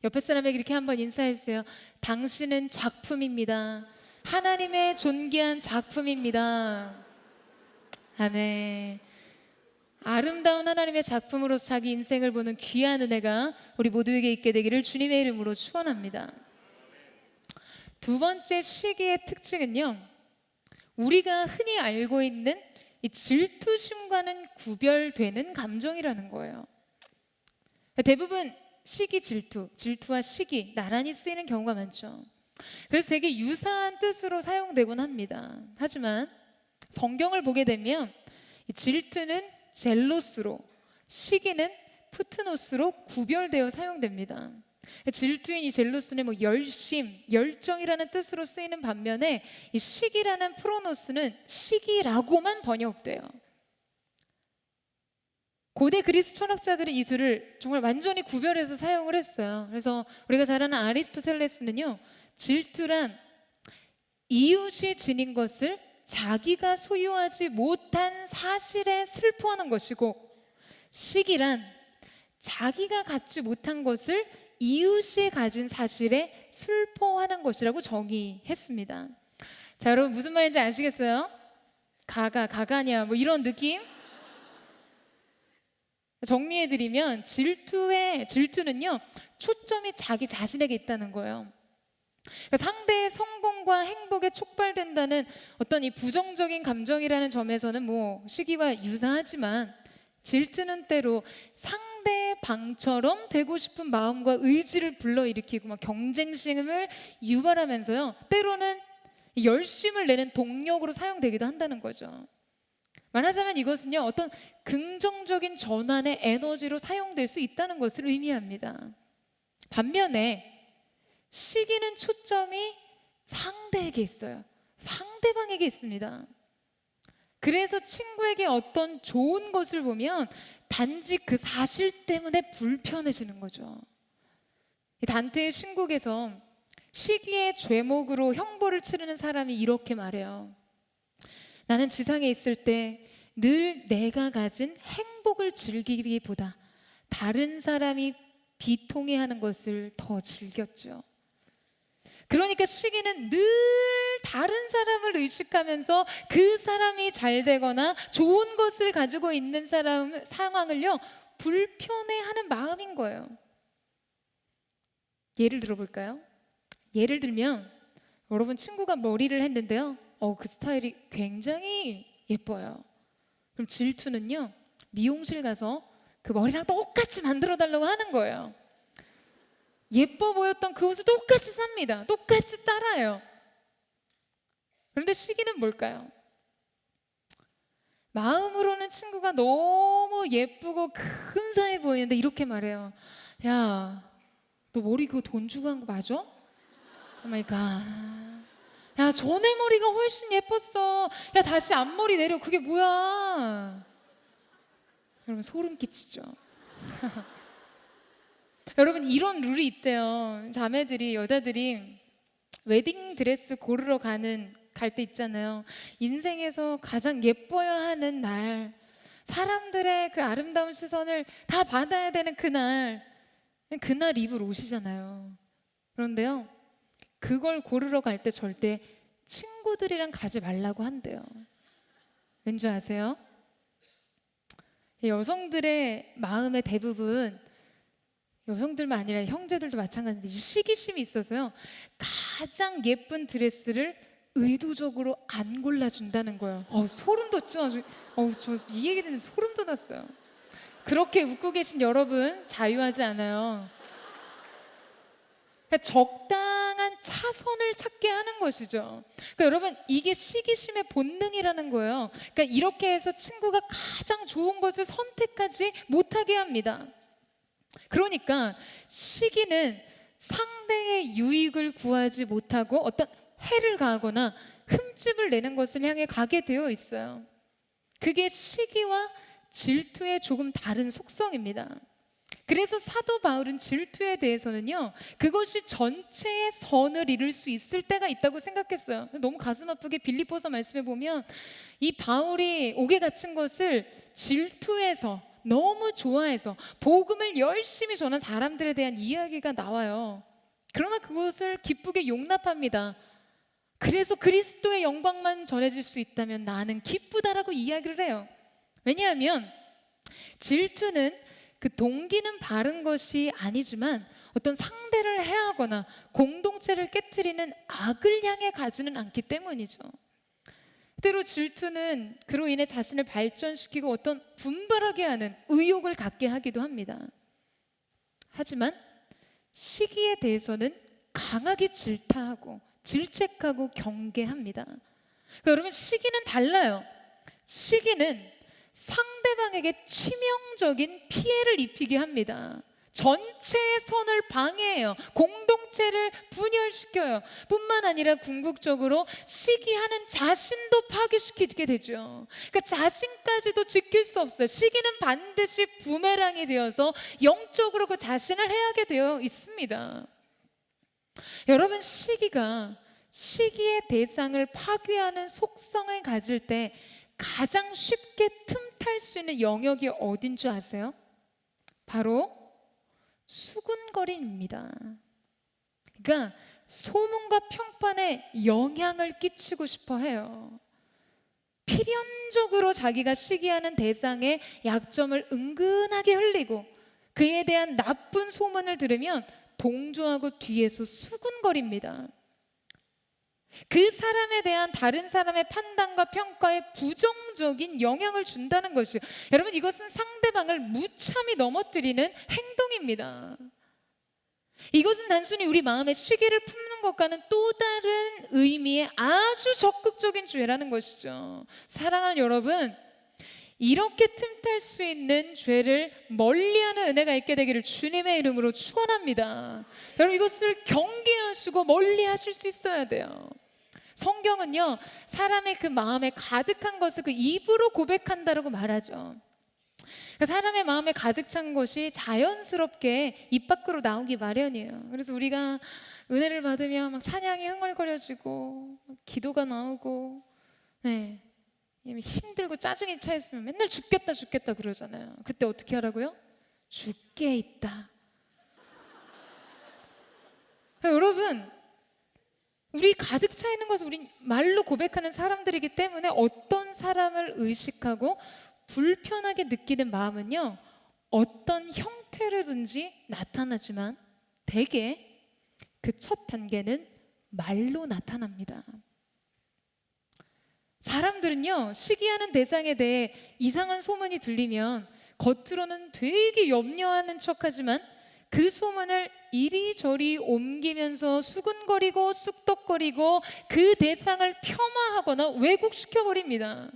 [SPEAKER 1] 옆에 사람에게 이렇게 한번 인사해 주세요. 당신은 작품입니다. 하나님의 존귀한 작품입니다. 아멘. 아름다운 하나님의 작품으로 자기 인생을 보는 귀한 은혜가 우리 모두에게 있게 되기를 주님의 이름으로 축원합니다. 두 번째 시기의 특징은요, 우리가 흔히 알고 있는 이 질투심과는 구별되는 감정이라는 거예요. 대부분 시기 질투와 시기 나란히 쓰이는 경우가 많죠. 그래서 되게 유사한 뜻으로 사용되곤 합니다. 하지만 성경을 보게 되면 이 질투는 젤로스로, 시기는 푸트노스로 구별되어 사용됩니다. 질투인 이 젤로스는 열심, 열정이라는 뜻으로 쓰이는 반면에 이 시기라는 프로노스는 시기라고만 번역돼요. 고대 그리스 철학자들은 이 둘을 정말 완전히 구별해서 사용을 했어요. 그래서 우리가 잘 아는 아리스토텔레스는요, 질투란 이웃이 지닌 것을 자기가 소유하지 못한 사실에 슬퍼하는 것이고, 시기란 자기가 갖지 못한 것을 이웃이 가진 사실에 슬퍼하는 것이라고 정의했습니다. 자, 여러분 무슨 말인지 아시겠어요? 가가냐 뭐 이런 느낌? 정리해드리면 질투는요, 초점이 자기 자신에게 있다는 거예요. 그러니까 상대의 성공과 행복에 촉발된다는 어떤 이 부정적인 감정이라는 점에서는 뭐 시기와 유사하지만, 질투는 때로 상대의 방처럼 되고 싶은 마음과 의지를 불러일으키고 막 경쟁심을 유발하면서요, 때로는 열심을 내는 동력으로 사용되기도 한다는 거죠. 말하자면 이것은요, 어떤 긍정적인 전환의 에너지로 사용될 수 있다는 것을 의미합니다. 반면에 시기는 초점이 상대에게 있어요. 상대방에게 있습니다. 그래서 친구에게 어떤 좋은 것을 보면 단지 그 사실 때문에 불편해지는 거죠. 단테의 신곡에서 시기의 죄목으로 형벌을 치르는 사람이 이렇게 말해요. 나는 지상에 있을 때 늘 내가 가진 행복을 즐기기보다 다른 사람이 비통해하는 것을 더 즐겼죠. 그러니까 시기는 늘 다른 사람을 의식하면서 그 사람이 잘 되거나 좋은 것을 가지고 있는 상황을요, 불편해하는 마음인 거예요. 예를 들어볼까요? 예를 들면 여러분 친구가 머리를 했는데요, 그 스타일이 굉장히 예뻐요. 그럼 질투는요, 미용실 가서 그 머리랑 똑같이 만들어 달라고 하는 거예요. 예뻐 보였던 그 옷을 똑같이 삽니다. 똑같이 따라요. 그런데 시기는 뭘까요? 마음으로는 친구가 너무 예쁘고 근사해 보이는데 이렇게 말해요. 야, 너 머리 그거 돈 주고 한 거 맞아? 오 마이 갓. 야, 전에 머리가 훨씬 예뻤어. 야, 다시 앞머리 내려. 그게 뭐야? 여러분 소름 끼치죠? 여러분 이런 룰이 있대요. 자매들이, 여자들이 웨딩 드레스 고르러 갈 때 있잖아요. 인생에서 가장 예뻐야 하는 날, 사람들의 그 아름다운 시선을 다 받아야 되는 그날 입을 옷이잖아요. 그런데요, 그걸 고르러 갈 때 절대 친구들이랑 가지 말라고 한대요. 왠지 아세요? 여성들의 마음의 대부분, 여성들만 아니라 형제들도 마찬가지인데 시기심이 있어서요, 가장 예쁜 드레스를 의도적으로 안 골라준다는 거예요. 소름 돋죠? 저 이 얘기 듣는 소름 돋았어요. 그렇게 웃고 계신 여러분 자유하지 않아요. 그러니까 적당한 차선을 찾게 하는 것이죠. 그러니까 여러분 이게 시기심의 본능이라는 거예요. 그러니까 이렇게 해서 친구가 가장 좋은 것을 선택하지 못하게 합니다. 그러니까 시기는 상대의 유익을 구하지 못하고 어떤 해를 가하거나 흠집을 내는 것을 향해 가게 되어 있어요. 그게 시기와 질투의 조금 다른 속성입니다. 그래서 사도 바울은 질투에 대해서는요, 그것이 전체의 선을 이룰 수 있을 때가 있다고 생각했어요. 너무 가슴 아프게 빌립보서 말씀해 보면 이 바울이 옥에 갇힌 것을 질투해서, 너무 좋아해서 복음을 열심히 전한 사람들에 대한 이야기가 나와요. 그러나 그것을 기쁘게 용납합니다. 그래서 그리스도의 영광만 전해질 수 있다면 나는 기쁘다라고 이야기를 해요. 왜냐하면 질투는 그 동기는 바른 것이 아니지만 어떤 상대를 해하거나 공동체를 깨트리는 악을 향해 가지는 않기 때문이죠. 때로 질투는 그로 인해 자신을 발전시키고 어떤 분발하게 하는 의욕을 갖게 하기도 합니다. 하지만 시기에 대해서는 강하게 질타하고 질책하고 경계합니다. 그러니까 여러분 시기는 달라요. 시기는 상대방에게 치명적인 피해를 입히게 합니다. 전체의 선을 방해해요. 공동체를 분열시켜요. 뿐만 아니라 궁극적으로 시기하는 자신도 파괴시키게 되죠. 그러니까 자신까지도 지킬 수 없어요. 시기는 반드시 부메랑이 되어서 영적으로 그 자신을 해하게 되어 있습니다. 여러분 시기가 시기의 대상을 파괴하는 속성을 가질 때 가장 쉽게 틈탈 수 있는 영역이 어딘 줄 아세요? 바로 수군거림입니다. 그러니까 소문과 평판에 영향을 끼치고 싶어 해요. 필연적으로 자기가 시기하는 대상의 약점을 은근하게 흘리고 그에 대한 나쁜 소문을 들으면 동조하고 뒤에서 수군거립니다. 그 사람에 대한 다른 사람의 판단과 평가에 부정적인 영향을 준다는 것이요. 여러분 이것은 상대방을 무참히 넘어뜨리는 행동입니다. 이것은 단순히 우리 마음에 시기를 품는 것과는 또 다른 의미의 아주 적극적인 죄라는 것이죠. 사랑하는 여러분, 이렇게 틈탈 수 있는 죄를 멀리하는 은혜가 있게 되기를 주님의 이름으로 축원합니다. 여러분 이것을 경계하시고 멀리하실 수 있어야 돼요. 성경은요, 사람의 그 마음에 가득한 것을 그 입으로 고백한다라고 말하죠. 그러니까 사람의 마음에 가득 찬 것이 자연스럽게 입 밖으로 나오기 마련이에요. 그래서 우리가 은혜를 받으면 막 찬양이 흥얼거려지고 기도가 나오고, 네, 힘들고 짜증이 차 있으면 맨날 죽겠다 그러잖아요. 그때 어떻게 하라고요? 죽게 있다. 여러분, 우리 가득 차 있는 것은 우리 말로 고백하는 사람들이기 때문에 어떤 사람을 의식하고 불편하게 느끼는 마음은요, 어떤 형태로든지 나타나지만 대개 그 첫 단계는 말로 나타납니다. 사람들은요, 시기하는 대상에 대해 이상한 소문이 들리면 겉으로는 되게 염려하는 척하지만 그 소문을 이리저리 옮기면서 수근거리고 쑥덕거리고 그 대상을 폄하하거나 왜곡시켜 버립니다.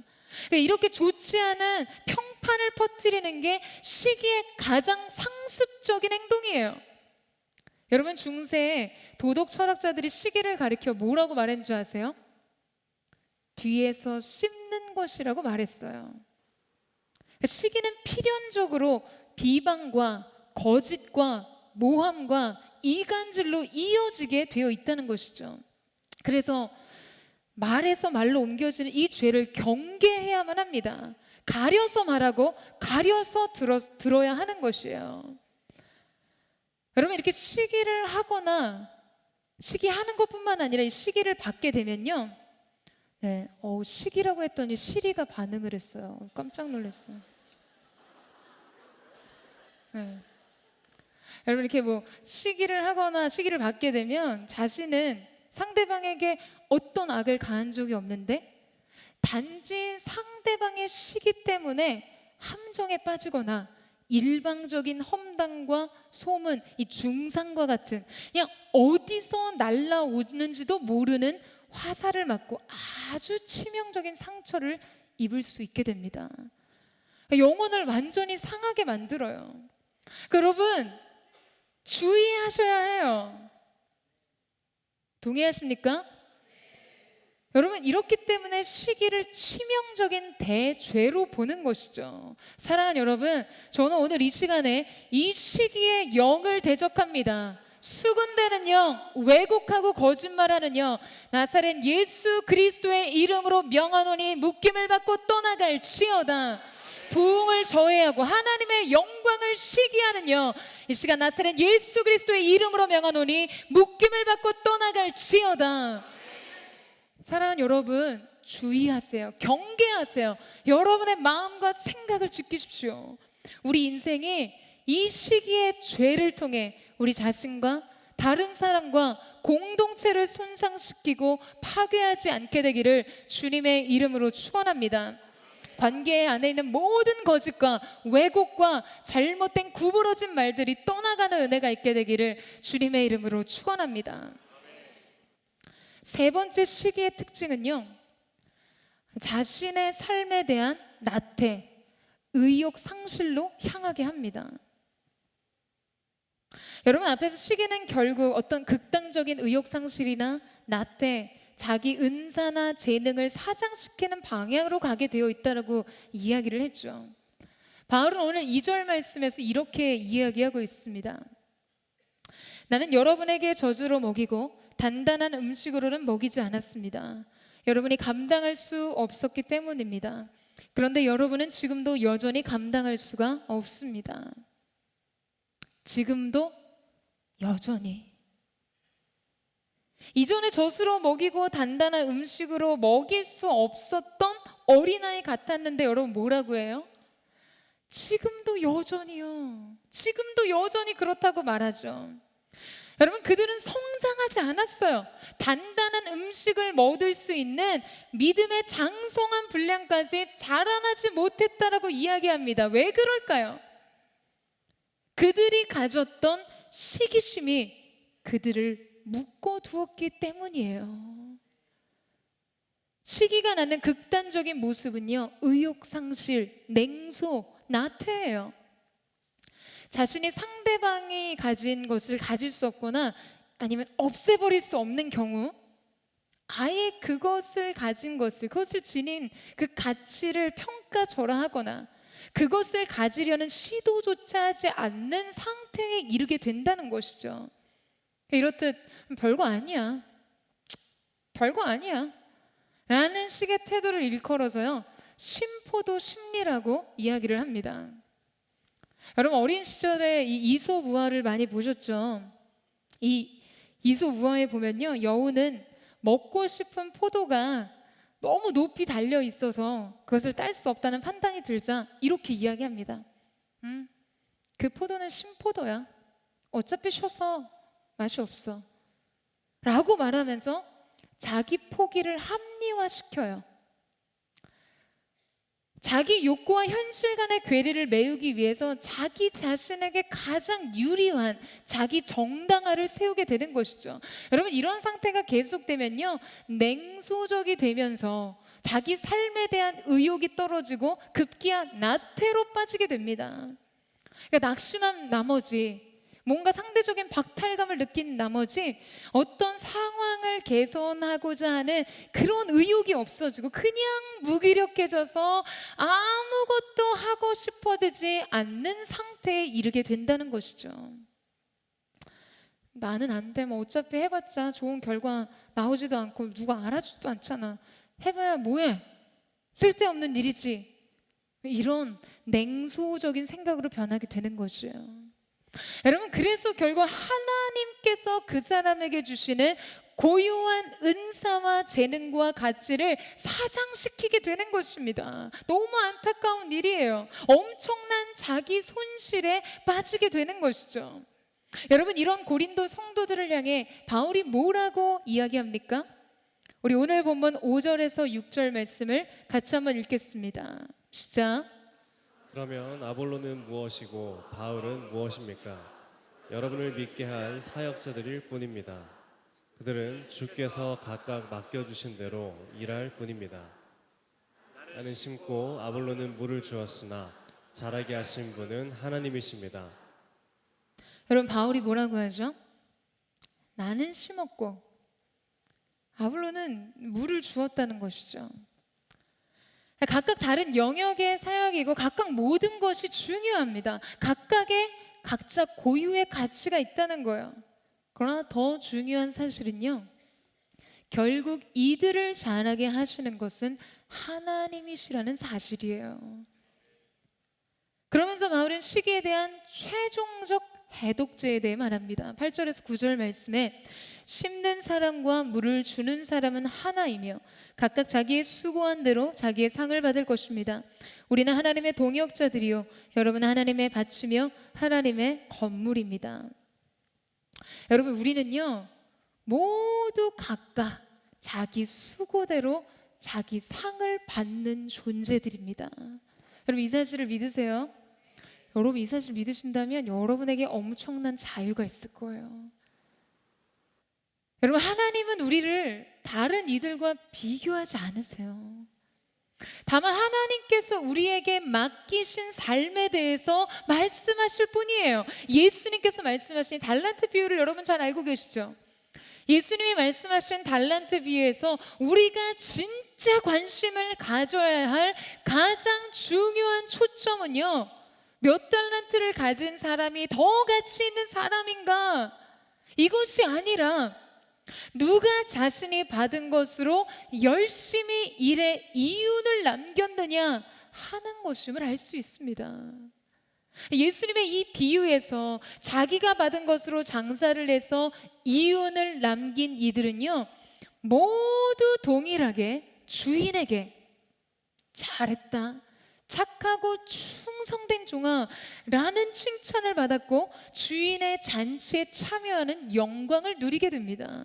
[SPEAKER 1] 이렇게 좋지 않은 평판을 퍼뜨리는 게 시기의 가장 상습적인 행동이에요. 여러분, 중세에 도덕 철학자들이 시기를 가리켜 뭐라고 말했는 줄 아세요? 뒤에서 씹는 것이라고 말했어요. 시기는 필연적으로 비방과 거짓과 모함과 이간질로 이어지게 되어 있다는 것이죠. 그래서 말에서 말로 옮겨지는 이 죄를 경계해야만 합니다. 가려서 말하고 가려서 들어야 하는 것이에요. 여러분, 이렇게 시기를 하거나 시기하는 것뿐만 아니라 이 시기를 받게 되면요, 시기라고 했더니 시리가 반응을 했어요. 깜짝 놀랐어요. 네. 여러분, 이렇게 뭐 시기를 하거나 시기를 받게 되면 자신은 상대방에게 어떤 악을 가한 적이 없는데 단지 상대방의 시기 때문에 함정에 빠지거나 일방적인 험담과 소문, 이 중상과 같은 그냥 어디서 날라오는지도 모르는 화살을 맞고 아주 치명적인 상처를 입을 수 있게 됩니다. 영혼을 완전히 상하게 만들어요. 여러분, 주의하셔야 해요. 동의하십니까? 여러분, 이렇기 때문에 시기를 치명적인 대죄로 보는 것이죠. 사랑하는 여러분, 저는 오늘 이 시간에 이 시기의 영을 대적합니다. 수군대는 영, 왜곡하고 거짓말하는 영, 나사렛 예수 그리스도의 이름으로 명하노니 묶임을 받고 떠나갈지어다. 부흥을 저해하고 하나님의 영광을 시기하는 영, 이 시간 나사렛 예수 그리스도의 이름으로 명하노니 묶임을 받고 떠나갈지어다. 사랑하는 여러분, 주의하세요. 경계하세요. 여러분의 마음과 생각을 지키십시오. 우리 인생이 이 시기의 죄를 통해 우리 자신과 다른 사람과 공동체를 손상시키고 파괴하지 않게 되기를 주님의 이름으로 축원합니다. 관계 안에 있는 모든 거짓과 왜곡과 잘못된 구부러진 말들이 떠나가는 은혜가 있게 되기를 주님의 이름으로 축원합니다. 세 번째 시기의 특징은요, 자신의 삶에 대한 나태, 의욕 상실로 향하게 합니다. 여러분, 앞에서 시기는 결국 어떤 극단적인 의욕 상실이나 나태, 자기 은사나 재능을 사장시키는 방향으로 가게 되어 있다라고 이야기를 했죠. 바울은 오늘 2절 말씀에서 이렇게 이야기하고 있습니다. 나는 여러분에게 저주로 먹이고 단단한 음식으로는 먹이지 않았습니다. 여러분이 감당할 수 없었기 때문입니다. 그런데 여러분은 지금도 여전히 감당할 수가 없습니다. 지금도 여전히. 이전에 젖으로 먹이고 단단한 음식으로 먹일 수 없었던 어린아이 같았는데 여러분 뭐라고 해요? 지금도 여전히요. 지금도 여전히 그렇다고 말하죠. 여러분, 그들은 성장하지 않았어요. 단단한 음식을 먹을 수 있는 믿음의 장성한 분량까지 자라나지 못했다라고 이야기합니다. 왜 그럴까요? 그들이 가졌던 시기심이 그들을 묶어두었기 때문이에요. 시기가 나는 극단적인 모습은요, 의욕상실, 냉소, 나태예요. 자신이 상대방이 가진 것을 가질 수 없거나 아니면 없애버릴 수 없는 경우 아예 그것을 가진 것을, 그것을 지닌 그 가치를 평가절하하거나 그것을 가지려는 시도조차 하지 않는 상태에 이르게 된다는 것이죠. 이렇듯 별거 아니야, 별거 아니야 라는 식의 태도를 일컬어서요, 심포도 심리라고 이야기를 합니다. 여러분 어린 시절에 이 이솝우화를 많이 보셨죠? 이 이솝우화에 보면요, 여우는 먹고 싶은 포도가 너무 높이 달려 있어서 그것을 딸 수 없다는 판단이 들자 이렇게 이야기합니다. 그 포도는 신포도야. 어차피 쉬어서 맛이 없어. 라고 말하면서 자기 포기를 합리화시켜요. 자기 욕구와 현실 간의 괴리를 메우기 위해서 자기 자신에게 가장 유리한 자기 정당화를 세우게 되는 것이죠. 여러분 이런 상태가 계속되면요, 냉소적이 되면서 자기 삶에 대한 의욕이 떨어지고 급기야 나태로 빠지게 됩니다. 그러니까 낙심한 나머지, 뭔가 상대적인 박탈감을 느낀 나머지 어떤 상황을 개선하고자 하는 그런 의욕이 없어지고 그냥 무기력해져서 아무것도 하고 싶어지지 않는 상태에 이르게 된다는 것이죠. 나는 안 돼. 뭐 어차피 해봤자 좋은 결과 나오지도 않고 누가 알아주지도 않잖아. 해봐야 뭐해? 쓸데없는 일이지. 이런 냉소적인 생각으로 변하게 되는 것이에요. 여러분 그래서 결국 하나님께서 그 사람에게 주시는 고유한 은사와 재능과 가치를 사장시키게 되는 것입니다. 너무 안타까운 일이에요. 엄청난 자기 손실에 빠지게 되는 것이죠. 여러분 이런 고린도 성도들을 향해 바울이 뭐라고 이야기합니까? 우리 오늘 본문 5절에서 6절 말씀을 같이 한번 읽겠습니다. 시작.
[SPEAKER 2] 그러면 아볼로는 무엇이고 바울은 무엇입니까? 여러분을 믿게 한 사역자들일 뿐입니다. 그들은 주께서 각각 맡겨주신 대로 일할 뿐입니다. 나는 심고 아볼로는 물을 주었으나 자라게 하신 분은 하나님이십니다.
[SPEAKER 1] 여러분 바울이 뭐라고 하죠? 나는 심었고 아볼로는 물을 주었다는 것이죠. 각각 다른 영역의 사역이고 각각 모든 것이 중요합니다. 각각의 각자 고유의 가치가 있다는 거예요. 그러나 더 중요한 사실은요, 결국 이들을 자라게 하시는 것은 하나님이시라는 사실이에요. 그러면서 바울은 시기에 대한 최종적 해독제에 대해 말합니다. 8절에서 9절 말씀에 심는 사람과 물을 주는 사람은 하나이며 각각 자기의 수고한 대로 자기의 상을 받을 것입니다. 우리는 하나님의 동역자들이요 여러분은 하나님의 밭이며 하나님의 건물입니다. 여러분 우리는요 모두 각각 자기 수고대로 자기 상을 받는 존재들입니다. 여러분 이 사실을 믿으세요? 여러분 이 사실 믿으신다면 여러분에게 엄청난 자유가 있을 거예요. 여러분 하나님은 우리를 다른 이들과 비교하지 않으세요. 다만 하나님께서 우리에게 맡기신 삶에 대해서 말씀하실 뿐이에요. 예수님께서 말씀하신 달란트 비유를 여러분 잘 알고 계시죠? 예수님이 말씀하신 달란트 비유에서 우리가 진짜 관심을 가져야 할 가장 중요한 초점은요, 몇 달란트를 가진 사람이 더 가치 있는 사람인가? 이것이 아니라 누가 자신이 받은 것으로 열심히 일에 이윤을 남겼느냐 하는 것임을 알 수 있습니다. 예수님의 이 비유에서 자기가 받은 것으로 장사를 해서 이윤을 남긴 이들은요 모두 동일하게 주인에게 잘했다, 착하고 충성된 종아 라는 칭찬을 받았고 주인의 잔치에 참여하는 영광을 누리게 됩니다.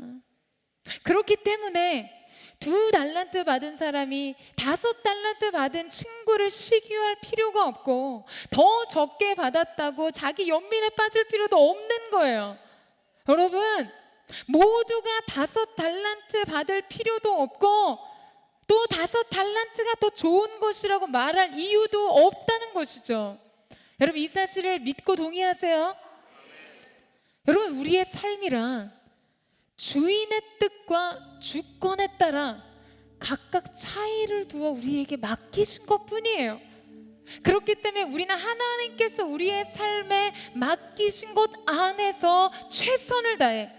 [SPEAKER 1] 그렇기 때문에 2달란트 받은 사람이 5달란트 받은 친구를 시기할 필요가 없고 더 적게 받았다고 자기 연민에 빠질 필요도 없는 거예요. 여러분 모두가 5달란트 받을 필요도 없고 또 5달란트가 더 좋은 것이라고 말할 이유도 없다는 것이죠. 여러분 이 사실을 믿고 동의하세요? 여러분 우리의 삶이란 주인의 뜻과 주권에 따라 각각 차이를 두어 우리에게 맡기신 것뿐이에요. 그렇기 때문에 우리는 하나님께서 우리의 삶에 맡기신 것 안에서 최선을 다해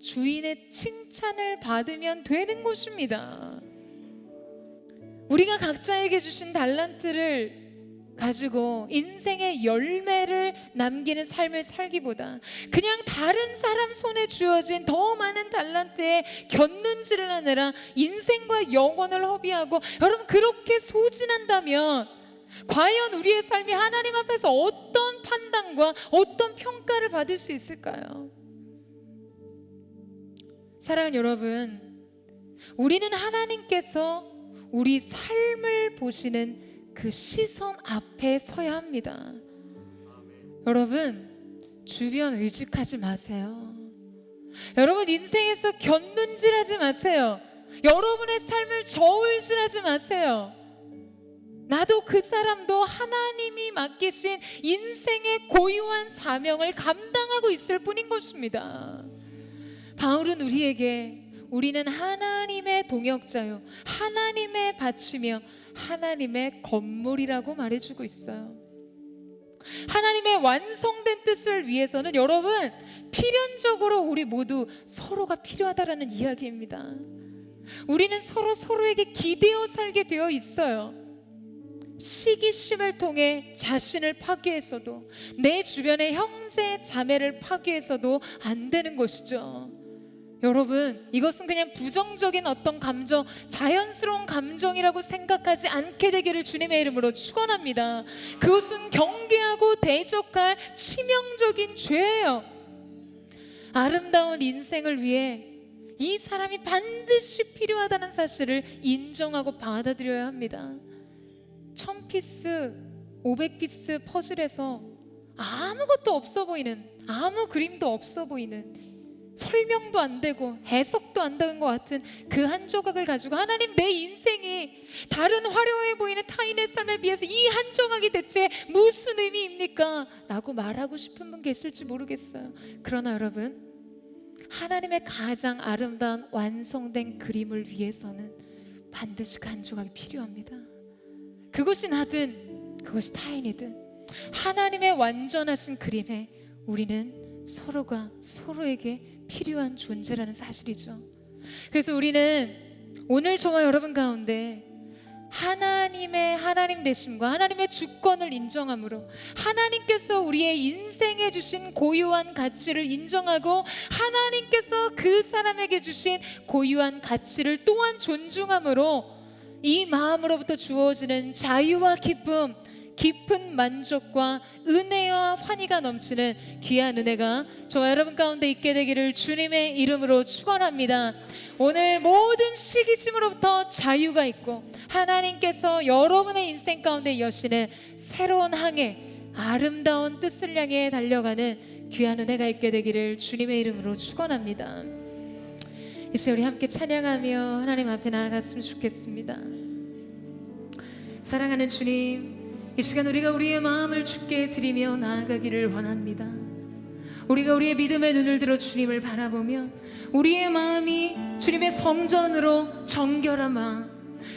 [SPEAKER 1] 주인의 칭찬을 받으면 되는 것입니다. 우리가 각자에게 주신 달란트를 가지고 인생의 열매를 남기는 삶을 살기보다 그냥 다른 사람 손에 주어진 더 많은 달란트에 곁눈질을 하느라 인생과 영혼을 허비하고, 여러분 그렇게 소진한다면 과연 우리의 삶이 하나님 앞에서 어떤 판단과 어떤 평가를 받을 수 있을까요? 사랑하는 여러분, 우리는 하나님께서 우리 삶을 보시는 그 시선 앞에 서야 합니다. 여러분, 주변 의식하지 마세요. 여러분 인생에서 곁눈질하지 마세요. 여러분의 삶을 저울질하지 마세요. 나도 그 사람도 하나님이 맡기신 인생의 고유한 사명을 감당하고 있을 뿐인 것입니다. 바울은 우리에게 우리는 하나님의 동역자요, 하나님의 밭이며 하나님의 건물이라고 말해주고 있어요. 하나님의 완성된 뜻을 위해서는 여러분 필연적으로 우리 모두 서로가 필요하다라는 이야기입니다. 우리는 서로에게 기대어 살게 되어 있어요. 시기심을 통해 자신을 파괴해서도, 내 주변의 형제 자매를 파괴해서도 안 되는 것이죠. 여러분, 이것은 그냥 부정적인 어떤 감정, 자연스러운 감정이라고 생각하지 않게 되기를 주님의 이름으로 축원합니다. 그것은 경계하고 대적할 치명적인 죄예요. 아름다운 인생을 위해 이 사람이 반드시 필요하다는 사실을 인정하고 받아들여야 합니다. 1000피스, 500피스 퍼즐에서 아무것도 없어 보이는, 아무 그림도 없어 보이는, 설명도 안 되고 해석도 안 되는 것 같은 그 한 조각을 가지고 하나님, 내 인생이 다른 화려해 보이는 타인의 삶에 비해서 이 한 조각이 대체 무슨 의미입니까? 라고 말하고 싶은 분 계실지 모르겠어요. 그러나 여러분, 하나님의 가장 아름다운 완성된 그림을 위해서는 반드시 그 한 조각이 필요합니다. 그것이 나든 그것이 타인이든 하나님의 완전하신 그림에 우리는 서로가 서로에게 필요한 존재라는 사실이죠. 그래서 우리는 오늘 저와 여러분 가운데 하나님의 하나님 되심과 하나님의 주권을 인정함으로 하나님께서 우리의 인생에 주신 고유한 가치를 인정하고 하나님께서 그 사람에게 주신 고유한 가치를 또한 존중함으로 이 마음으로부터 주어지는 자유와 기쁨, 깊은 만족과 은혜와 환희가 넘치는 귀한 은혜가 저와 여러분 가운데 있게 되기를 주님의 이름으로 축원합니다. 오늘 모든 시기심으로부터 자유가 있고 하나님께서 여러분의 인생 가운데 여시는 새로운 항해, 아름다운 뜻을 향해 달려가는 귀한 은혜가 있게 되기를 주님의 이름으로 축원합니다. 이제 우리 함께 찬양하며 하나님 앞에 나아갔으면 좋겠습니다. 사랑하는 주님, 이 시간 우리가 우리의 마음을 주께 드리며 나아가기를 원합니다. 우리가 우리의 믿음의 눈을 들어 주님을 바라보며 우리의 마음이 주님의 성전으로 정결한 마음,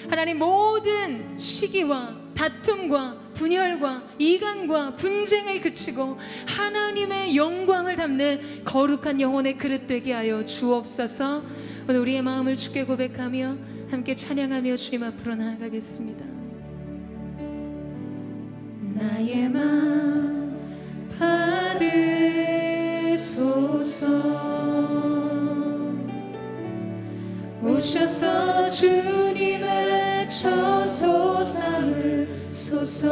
[SPEAKER 1] 하나님 모든 시기와 다툼과 분열과 이간과 분쟁을 그치고 하나님의 영광을 담는 거룩한 영혼의 그릇 되게 하여 주옵소서. 오늘 우리의 마음을 주께 고백하며 함께 찬양하며 주님 앞으로 나아가겠습니다. 나의 마음 받으소서. 오셔서 주님의 처소 삼으소서.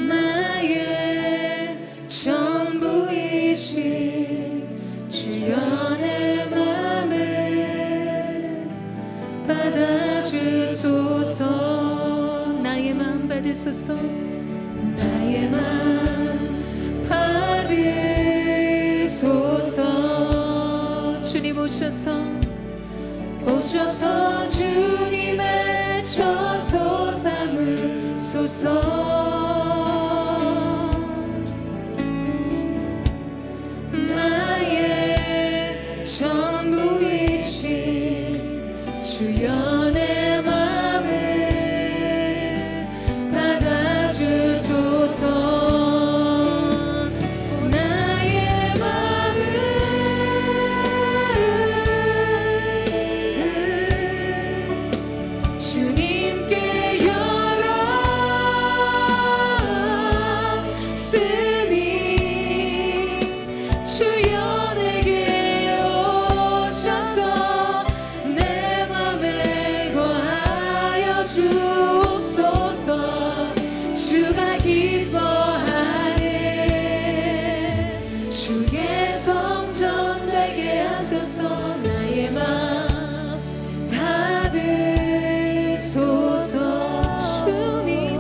[SPEAKER 1] 나의 전부이신 주여 내 맘을 받아주소서. 나의 마음 받으소서. 나의 마음 받으소서. 주님 오셔서 주님의 처소 삼으소서. 나의 전부이신 주여 내 맘을 받아주소서. 주옵소서. 주가 기뻐하네. 주의 성전 되게 하소서. 나의 마음 받으소서. 주님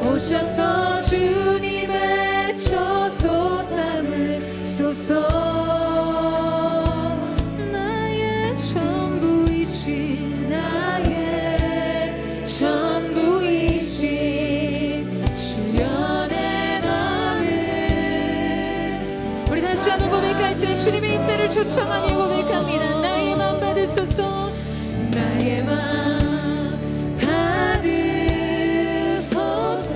[SPEAKER 1] 오셔서 주님의 처소 삼으소서. 나의 전부이신 나의 전부이신 주여 내 마음을. 우리 다시 한번 고백할 때 주님의 임재를 초청하니 고백합니다. 나의 마음 받으소서. 나의 마음 받으소서.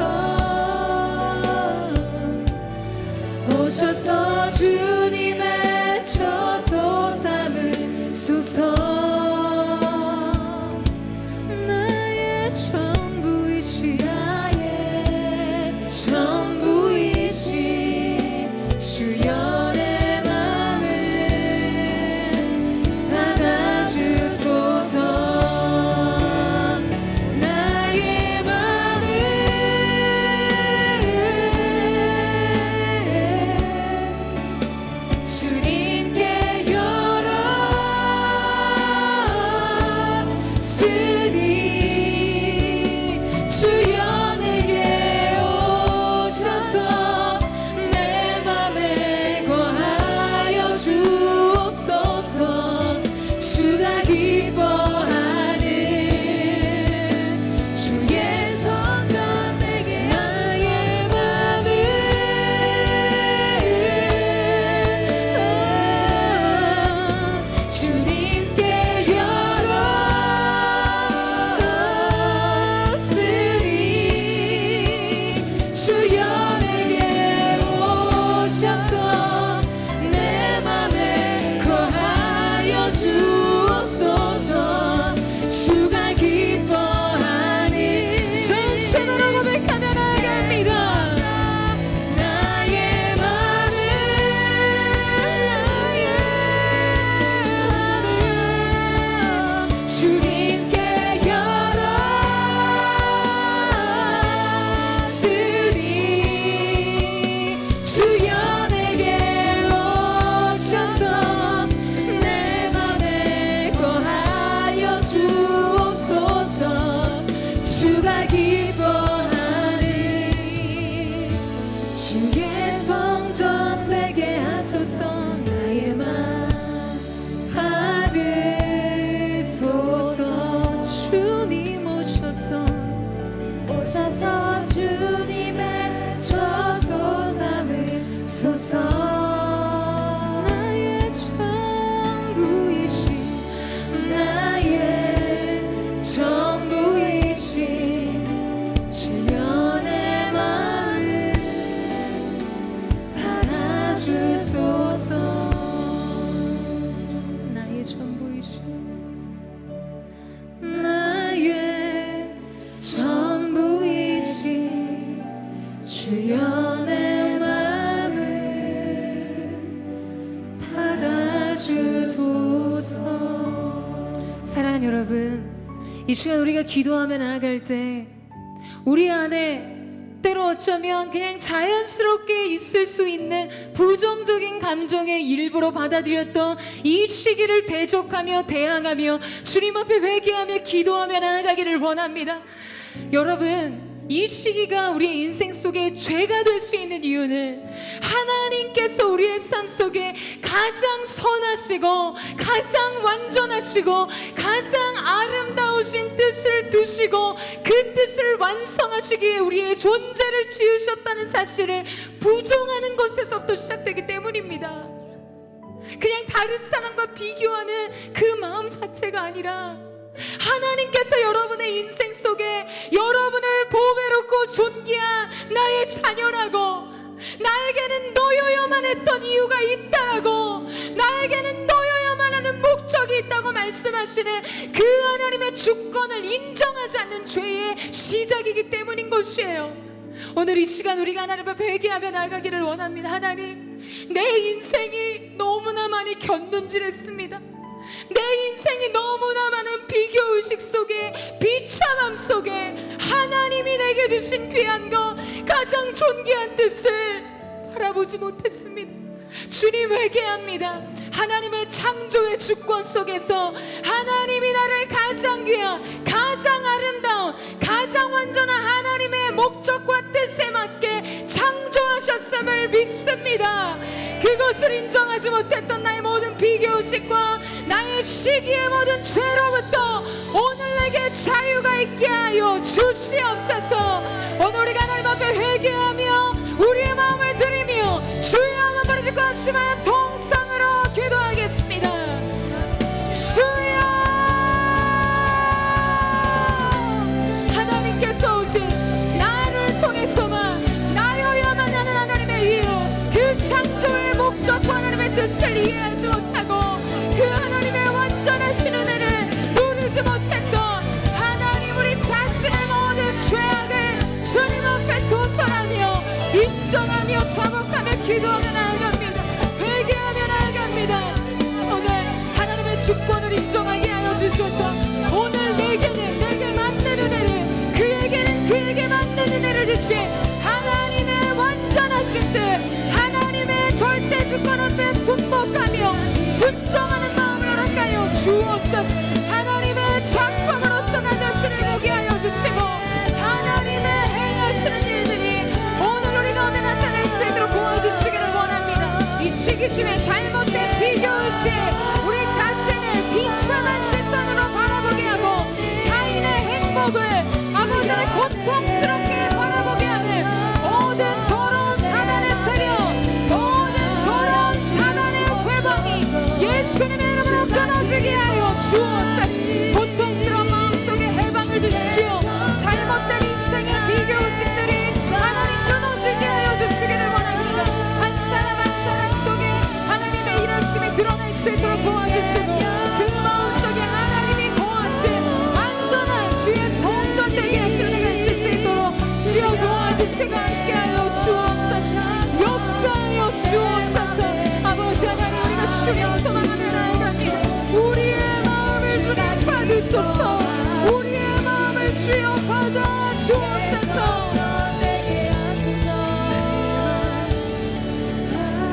[SPEAKER 1] 오셔서 주님의 처소 삼으소서. 나의 전부이신 나의 전부이신 주여 내 마음을 받아주소서. 나의 마음을 주님께 열었으니 주여 내게 오셔서 내 맘에 거하여 주옵소서. 주가 기뻐하는 주의 성전 내게 나의 맘을 주님께 열었으니 주여 내게 오셔서 내 맘에 거하여 주옵소서. 주가 기뻐하니 전심으로 고백하며 나아갑니다. 나의 맘을 주님께 열었으니 주여 내게 오셔서 내 맘에 거하여 주옵소서. 주가 기뻐하니 주의 성전 되게 하소서. 나의 마음 받으소서. 주님 오셔서 주님의 처소 삼으소서. 나의 전부이신 나의 전부이신 주여 내 마음을 받아주소서. 나의 전부이신 나의 전부이신 주여 내 마음을 받아주소서. 사랑하는 여러분, 이 시간 우리가 기도하며 나아갈 때 우리 안에 때로 어쩌면 그냥 자연스럽게 있을 수 있는 부정적인 감정의 일부로 받아들였던 이 시기를 대적하며 대항하며 주님 앞에 회개하며 기도하며 나아가기를 원합니다. 여러분, 이 시기가 우리의 인생 속에 죄가 될 수 있는 이유는 하나님께서 우리의 삶 속에 가장 선하시고 가장 완전하시고 가장 아름다우신 뜻을 두시고 그 뜻을 완성하시기에 우리의 존재를 지으셨다는 사실을 부정하는 것에서부터 시작되기 때문입니다. 그냥 다른 사람과 비교하는 그 마음 자체가 아니라 하나님께서 여러분의 인생 속에 여러분을 보배롭고 존귀한 나의 자녀라고, 나에게는 놓여야만 했던 이유가 있다라고, 나에게는 놓여야만 하는 목적이 있다고 말씀하시는 그 하나님의 주권을 인정하지 않는 죄의 시작이기 때문인 것이에요. 오늘 이 시간 우리가 하나님 앞에 회개하며 나아가기를 원합니다. 하나님, 내 인생이 너무나 많이 견눈질했습니다. 내 인생이 너무나 많은 비교의식 속에, 비참함 속에 하나님이 내게 주신 귀한 것, 가장 존귀한 뜻을 바라보지 못했습니다. 주님 회개합니다. 하나님의 창조의 주권 속에서 하나님이 나를 가장 귀한, 가장 아름다운, 가장 완전한 하나님의 목적과 뜻에 맞게 창조하셨음을 믿습니다. 그것을 인정하지 못했던 나의 모든 비교의식과 나의 시기의 모든 죄로부터 오늘 내게 자유가 있게 하여 주시옵소서. 오늘 우리가 하나님 앞에 회개하며 우리의 마음을 드리며 주의 한번 버리고 합심하여 동성으로 기도하겠습니다. 주여, 하나님께서 오직 나를 통해서만, 나여야만 하는 하나님의 이유, 그 창조의 목적과 하나님의 뜻을 이해하지 못하고 그 하나님의 완전하신 은혜를 누리지 못했던 하나님, 우리 자신의 모든 죄악을 주님 앞에 도설하며 인정하며 자복하며 기도하며 나아갑니다. 회개하며 나아갑니다. 오늘 하나님의 주권을 인정하게 하여 주셔서 오늘 내게는 내게 맞는 은혜를, 그에게는 그에게 맞는 은혜를 주신 하나님의 완전하신 뜻, 하나님의 절대 주권 앞에 순복하며 순종하는 마음을 허락하여 주옵소서. 하나님의 작품으로서 나 자신을 보게 하여 주시고 하나님의 행하시는 일들이 오늘 우리 가운데 나타날 수 있도록 도와주시기를 원합니다. 이 시기심에 잘못된 비교의식, 우리 자신을 비참한 시선으로 바라보게 하고 타인의 행복을 아버지를 고통스럽게 바라보게 하는 모든 더러운 사단의 세력, 모든 더러운 사단의 회방이 예수님의 이름으로 끊어지게 하여 주옵소서. 고통스러운 마음속에 해방을 주십시오. 잘못된 인생의 비교의식들이 하나님 끊어지게 하여 주시기를 원합니다. 한 사람 한 사람 속에 하나님의 일하심이 드러날 수 있도록 도와주시고 그 마음속에 하나님이 거하신 안전한 주의 성전 되게 하시는 내가 있을 수 있도록 주여 도와주시고 함께하여 주옵소서. 역사하여 주옵소서. 아버지 하나님, 우리가 주님 소망하며 나아갑니다. 우리의 마음을 주님 받으소서. 우리의 마음을 주여 받아 주옵소서.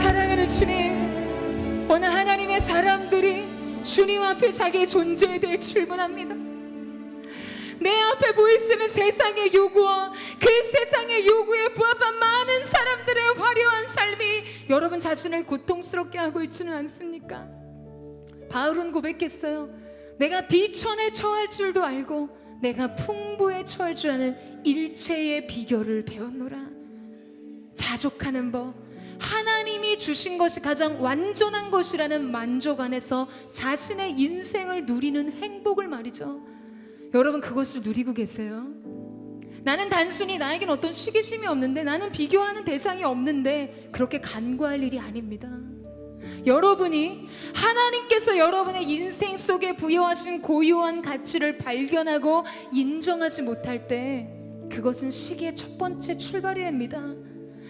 [SPEAKER 1] 사랑하는 주님, 오늘 하나님의 사람들이 주님 앞에 자기의 존재에 대해 질문합니다. 내 앞에 보일 수 있는 세상의 요구와 그 세상의 요구에 부합한 많은 사람들의 화려한 삶이 여러분 자신을 고통스럽게 하고 있지는 않습니까? 바울은 고백했어요. 내가 비천에 처할 줄도 알고 내가 풍부에 처할 줄 아는 일체의 비결을 배웠노라. 자족하는 법, 하나님이 주신 것이 가장 완전한 것이라는 만족 안에서 자신의 인생을 누리는 행복을 말이죠. 여러분, 그것을 누리고 계세요? 나는 단순히 나에겐 어떤 시기심이 없는데, 나는 비교하는 대상이 없는데 그렇게 간구할 일이 아닙니다. 여러분이 하나님께서 여러분의 인생 속에 부여하신 고유한 가치를 발견하고 인정하지 못할 때 그것은 시기의 첫 번째 출발이 됩니다.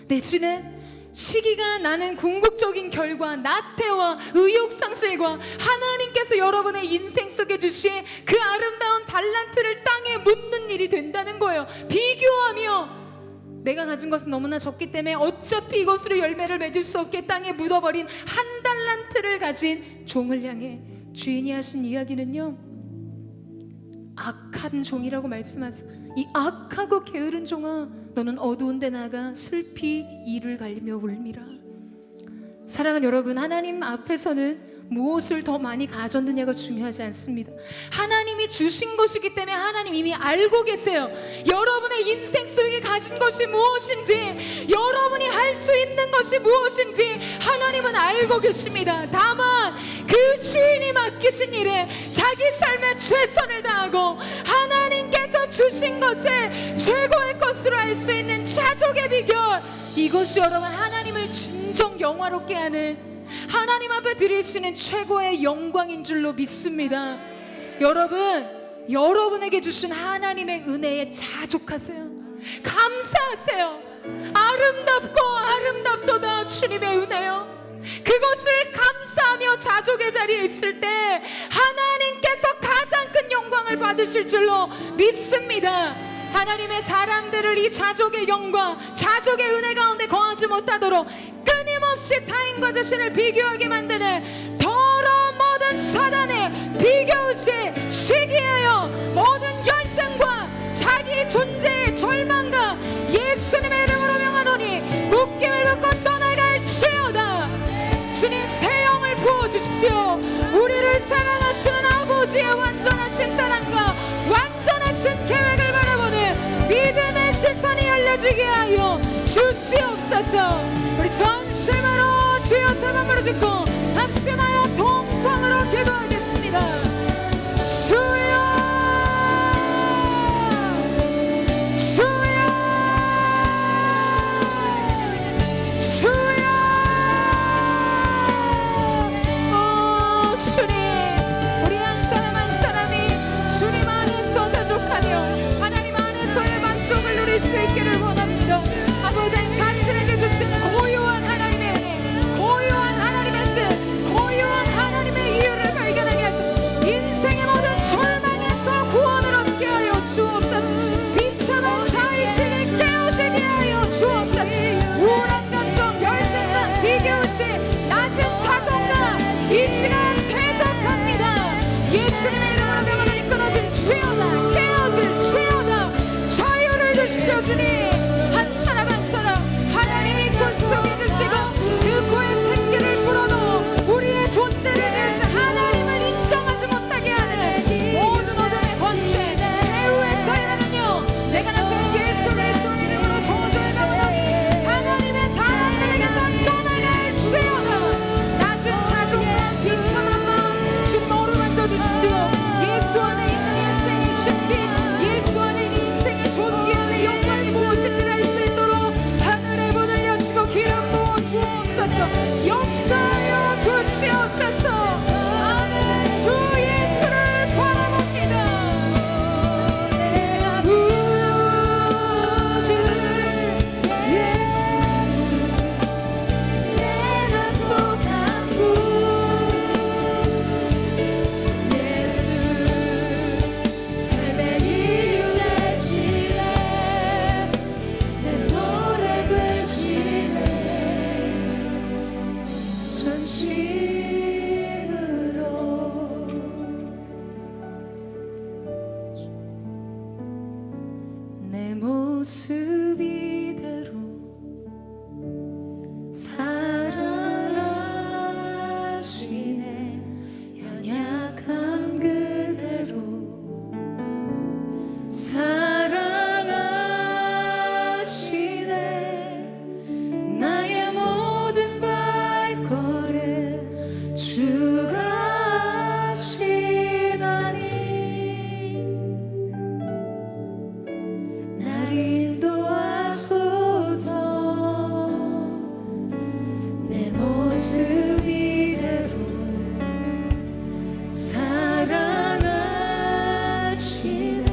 [SPEAKER 1] 내지는 시기가 나는 궁극적인 결과, 나태와 의욕상실과 하나님께서 여러분의 인생 속에 주신 그 아름다운 달란트를 땅에 묻는 일이 된다는 거예요. 비교하며 내가 가진 것은 너무나 적기 때문에 어차피 이것으로 열매를 맺을 수 없게 땅에 묻어버린 한 달란트를 가진 종을 향해 주인이 하신 이야기는요, 악한 종이라고 말씀하세요. 이 악하고 게으른 종아, 너는 어두운 데 나가 슬피 이를 갈리며 울미라. 사랑하는 여러분, 하나님 앞에서는 무엇을 더 많이 가졌느냐가 중요하지 않습니다. 하나님이 주신 것이기 때문에 하나님 이미 알고 계세요. 여러분의 인생 속에 가진 것이 무엇인지, 여러분이 할 수 있는 것이 무엇인지 하나님은 알고 계십니다. 다만 그 주인이 맡기신 일에 자기 삶에 최선을 다하고 하나님께서 주신 것을 최고의 것으로 할 수 있는 자족의 비결, 이것이 여러분 하나님을 진정 영화롭게 하는, 하나님 앞에 드릴 수 있는 최고의 영광인 줄로 믿습니다. 여러분, 여러분에게 주신 하나님의 은혜에 자족하세요. 감사하세요. 아름답고 아름답도다 주님의 은혜요. 그것을 감사하며 자족의 자리에 있을 때 하나님께서 가장 큰 영광을 받으실 줄로 믿습니다. 하나님의 사람들을 이 자족의 영광, 자족의 은혜 가운데 거하지 못하도록 끊임없이 타인과 자신을 비교하게 만드는 더러운 모든 사단의 비교의식, 시기하여 모든 열등과 자기 존재의 절망과 예수님의 이름으로 명하노니 묶임을 벗고 떠나갈지어다. 주님 새 영을 부어주십시오. 우리를 사랑하시는 아버지의 완전하신 사랑과 완전하신 계획을 바라보는 믿음의 시선이 열려지게 하여 주시옵소서. 우리 전심으로 주여 세번 부르짖고 합심하여 동성으로 기도하겠습니다. 주여 주여 주여. 오 주님, 우리 한 사람 한 사람이 주님 안에서 자족하며 하나님 안에서의 만족을 누릴 수 있기를 원합니다. 아버지 자신에게 주신 고유한 하나님의 은혜, 고유한 하나님의 뜻, 고유한 하나님의 이유를 발견하게 하시고 인생의 모든 절망에서 구원을 얻게 하여 주옵소서. 비참한 자의식이 깨어지게 하여 주옵소서. 우울한 감정, 열등감, 비교의식, 낮은 자존감 이 시간 대적합니다. 예수님의 이름으로 명함을 끊어질 치유다, 깨어질 치유다. 자유를 주십시오. 주님 한 사람 한 사람 하나님이 존속해 주시고 그 코에 생기를 불어넣어 우리의 존재를 대신 하나님을 인정하지 못하게 하는 모든 어둠의 권세 배후의 사이라는요 내가 나서는 예수 그리스도 이름으로 저주의 명하노니 하나님의 사람들에게서 떠나갈지어다. 낮은 자존감, 비참한 마음 주님 어루만져 주십시오. 예수 안에 있는 인생의 신비, 예수 안에 있는 인생의 존귀함의 영광이 무엇인지를 알 수 있도록 하늘의 문을 여시고 기름 부어 주옵소서. 역사하여 주시옵소서. 아멘. 주 예수를 바라봅니다. 주 예수 내가 속한 곳 예수 삶의 이유 되시네 내 노래 되시네 전심으로 내 모습 이대로 사랑하시네 연약한 그대로 사랑하시네 나의 모든 발걸음 주가 하시나니 날 인도하소서. 내 모습 이대로 사랑하시네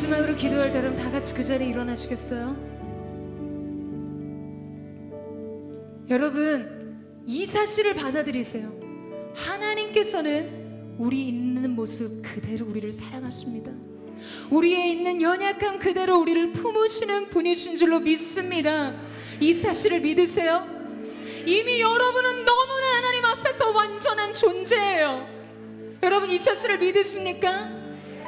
[SPEAKER 1] 마지막으로 기도할 때 여러분 다 같이 그 자리에 일어나시겠어요? 여러분 이 사실을 받아들이세요. 하나님께서는 우리 있는 모습 그대로 우리를 사랑하십니다. 우리에 있는 연약함 그대로 우리를 품으시는 분이신 줄로 믿습니다. 이 사실을 믿으세요? 이미 여러분은 너무나 하나님 앞에서 완전한 존재예요. 여러분 이 사실을 믿으십니까?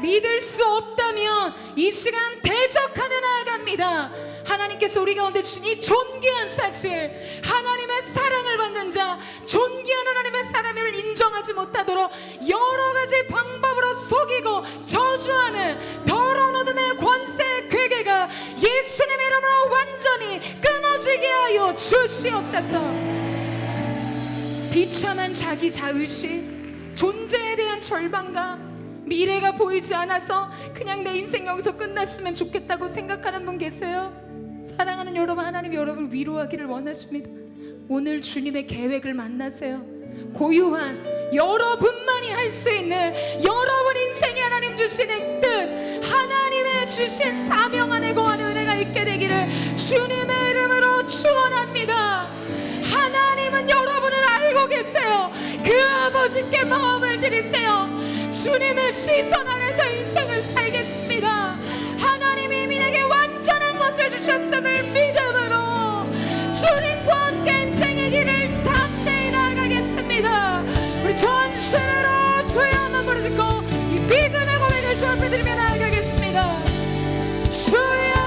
[SPEAKER 1] 믿을 수 없다면 이 시간 대적하며 나아갑니다. 하나님께서 우리 가운데 주신 이 존귀한 사실, 하나님의 사랑을 받는 자, 존귀한 하나님의 사람임을 인정하지 못하도록 여러 가지 방법으로 속이고 저주하는 더러운 어둠의 권세의 괴계가 예수님 이름으로 완전히 끊어지게 하여 주시옵소서. 비참한 자기 자의식, 존재에 대한 절망감, 미래가 보이지 않아서 그냥 내 인생 여기서 끝났으면 좋겠다고 생각하는 분 계세요? 사랑하는 여러분, 하나님이 여러분을 위로하기를 원하십니다. 오늘 주님의 계획을 만나세요. 고유한 여러분만이 할 수 있는 여러분 인생에 하나님 주시는 뜻, 하나님의 주신 사명 안에 거하는 은혜가 있게 되기를 주님의 이름으로 축원합니다. 하나님은 여러분을 알고 계세요. 그 아버지께 마음을 드리세요. 주님의 시선 안에서 인생을 살겠습니다. 하나님이 이미 내게 완전한 것을 주셨음을 믿음으로 주님과 함께 인생의 길을 담대히 나아가겠습니다. 우리 전신으로 주의 한번 부르짖고 이 믿음의 고백을 주 앞에 드리며 나아가겠습니다. 주여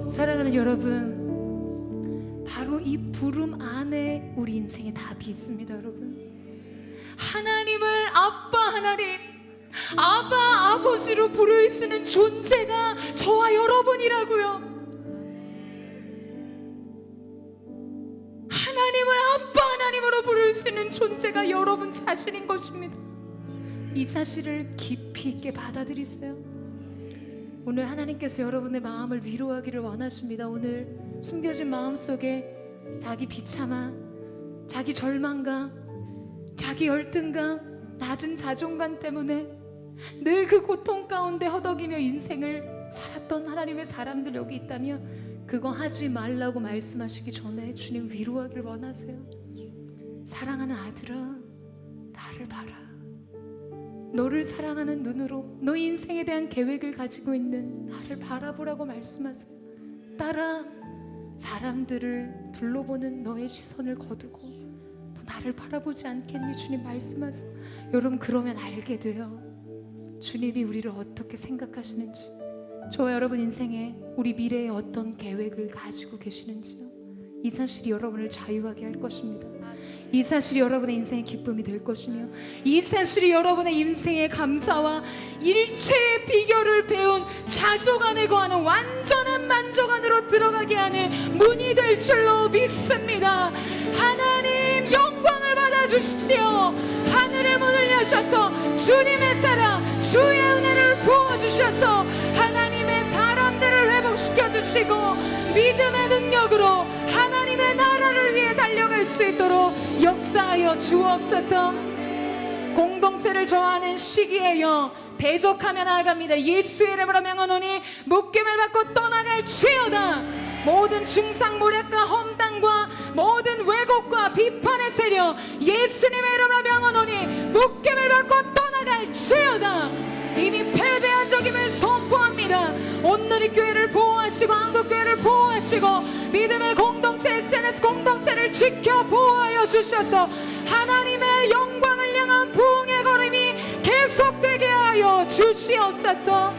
[SPEAKER 1] 사랑하는 여러분, 바로 이 부름 안에 우리 인생의 답이 있습니다. 여러분, 하나님을 아빠 하나님, 아바 아버지로 부를 수 있는 존재가 저와 여러분이라고요. 하나님을 아빠 하나님으로 부를 수 있는 존재가 여러분 자신인 것입니다. 이 사실을 깊이 있게 받아들이세요. 오늘 하나님께서 여러분의 마음을 위로하기를 원하십니다. 오늘 숨겨진 마음속에 자기 비참함, 자기 절망감, 자기 열등감, 낮은 자존감 때문에 늘 그 고통 가운데 허덕이며 인생을 살았던 하나님의 사람들 여기 있다면 그거 하지 말라고 말씀하시기 전에 주님 위로하길 원하세요. 사랑하는 아들아, 나를 봐라. 너를 사랑하는 눈으로 너 인생에 대한 계획을 가지고 있는 나를 바라보라고 말씀하세요. 딸아, 사람들을 둘러보는 너의 시선을 거두고 너 나를 바라보지 않겠니? 주님 말씀하세요. 여러분, 그러면 알게 돼요. 주님이 우리를 어떻게 생각하시는지, 저와 여러분 인생에 우리 미래에 어떤 계획을 가지고 계시는지요. 이 사실이 여러분을 자유하게 할 것입니다. 이 사실이 여러분의 인생의 기쁨이 될 것이며, 이 사실이 여러분의 인생의 감사와 일체의 비결을 배운 자족 안에 거하는 완전한 만족 안으로 들어가게 하는 문이 될 줄로 믿습니다. 하나님, 영광을 받아주십시오. 하늘의 문을 여셔서 주님의 사랑, 주의 은혜를 부어주셔서 하나님의 사람들을 회복시켜 주시고 믿음의 능력으로 하나님의 나라를 위해 달려갈 수 있도록 역사하여 주옵소서. 공동체를 좋아하는 시기에요, 대적하며 나아갑니다. 예수의 이름으로 명하노니 묶임을 받고 떠나갈지어다. 모든 중상모략과 험담과 모든 왜곡과 비판의 세력, 예수님의 이름으로 명하노니 묶임을 받고 떠나갈지어다. 이미 패배한 적임을 선포합니다. 온누리 교회를 보호하시고 한국교회를 보호하시고 믿음의 공동체, SNS 공동체를 지켜 보호하여 주셔서 하나님의 영광을 향한 부흥의 걸음이 계속되게 하여 주시옵소서.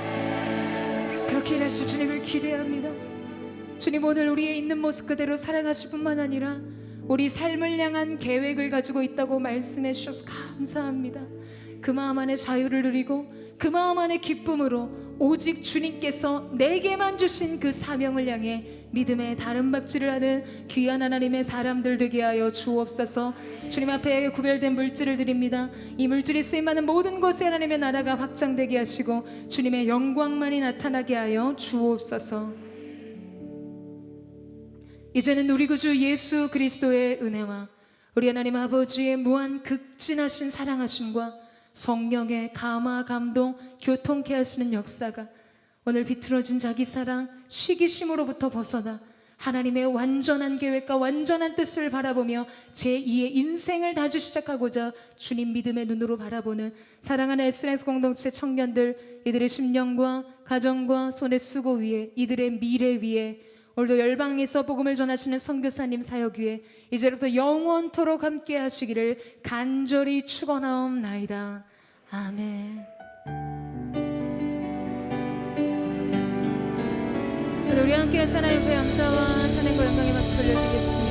[SPEAKER 1] 그렇게 일하실 주님을 기대합니다. 주님, 오늘 우리의 있는 모습 그대로 사랑하실 뿐만 아니라 우리 삶을 향한 계획을 가지고 있다고 말씀해 주셔서 감사합니다. 그 마음 안에 자유를 누리고 그 마음 안에 기쁨으로 오직 주님께서 내게만 주신 그 사명을 향해 믿음의 다른 박질을 하는 귀한 하나님의 사람들 되게 하여 주옵소서. 주님 앞에 구별된 물질을 드립니다. 이 물질이 쓰임받는 모든 곳에 하나님의 나라가 확장되게 하시고 주님의 영광만이 나타나게 하여 주옵소서. 이제는 우리 구주 예수 그리스도의 은혜와 우리 하나님 아버지의 무한 극진하신 사랑하심과 성령의 감화 감동 교통케 하시는 역사가 오늘 비틀어진 자기 사랑 시기심으로부터 벗어나 하나님의 완전한 계획과 완전한 뜻을 바라보며 제2의 인생을 다시 시작하고자 주님 믿음의 눈으로 바라보는 사랑하는 SNS 공동체 청년들, 이들의 심령과 가정과 손의 수고 위에, 이들의 미래 위에, 오늘도 열방에서 복음을 전하시는 선교사님 사역 위에 이제부터 영원토록 함께 하시기를 간절히 축원하옵나이다. 아멘. 우리 함께 하신 하나님 앞에 감사와 찬양과 영광의 박수 올려드리겠습니다.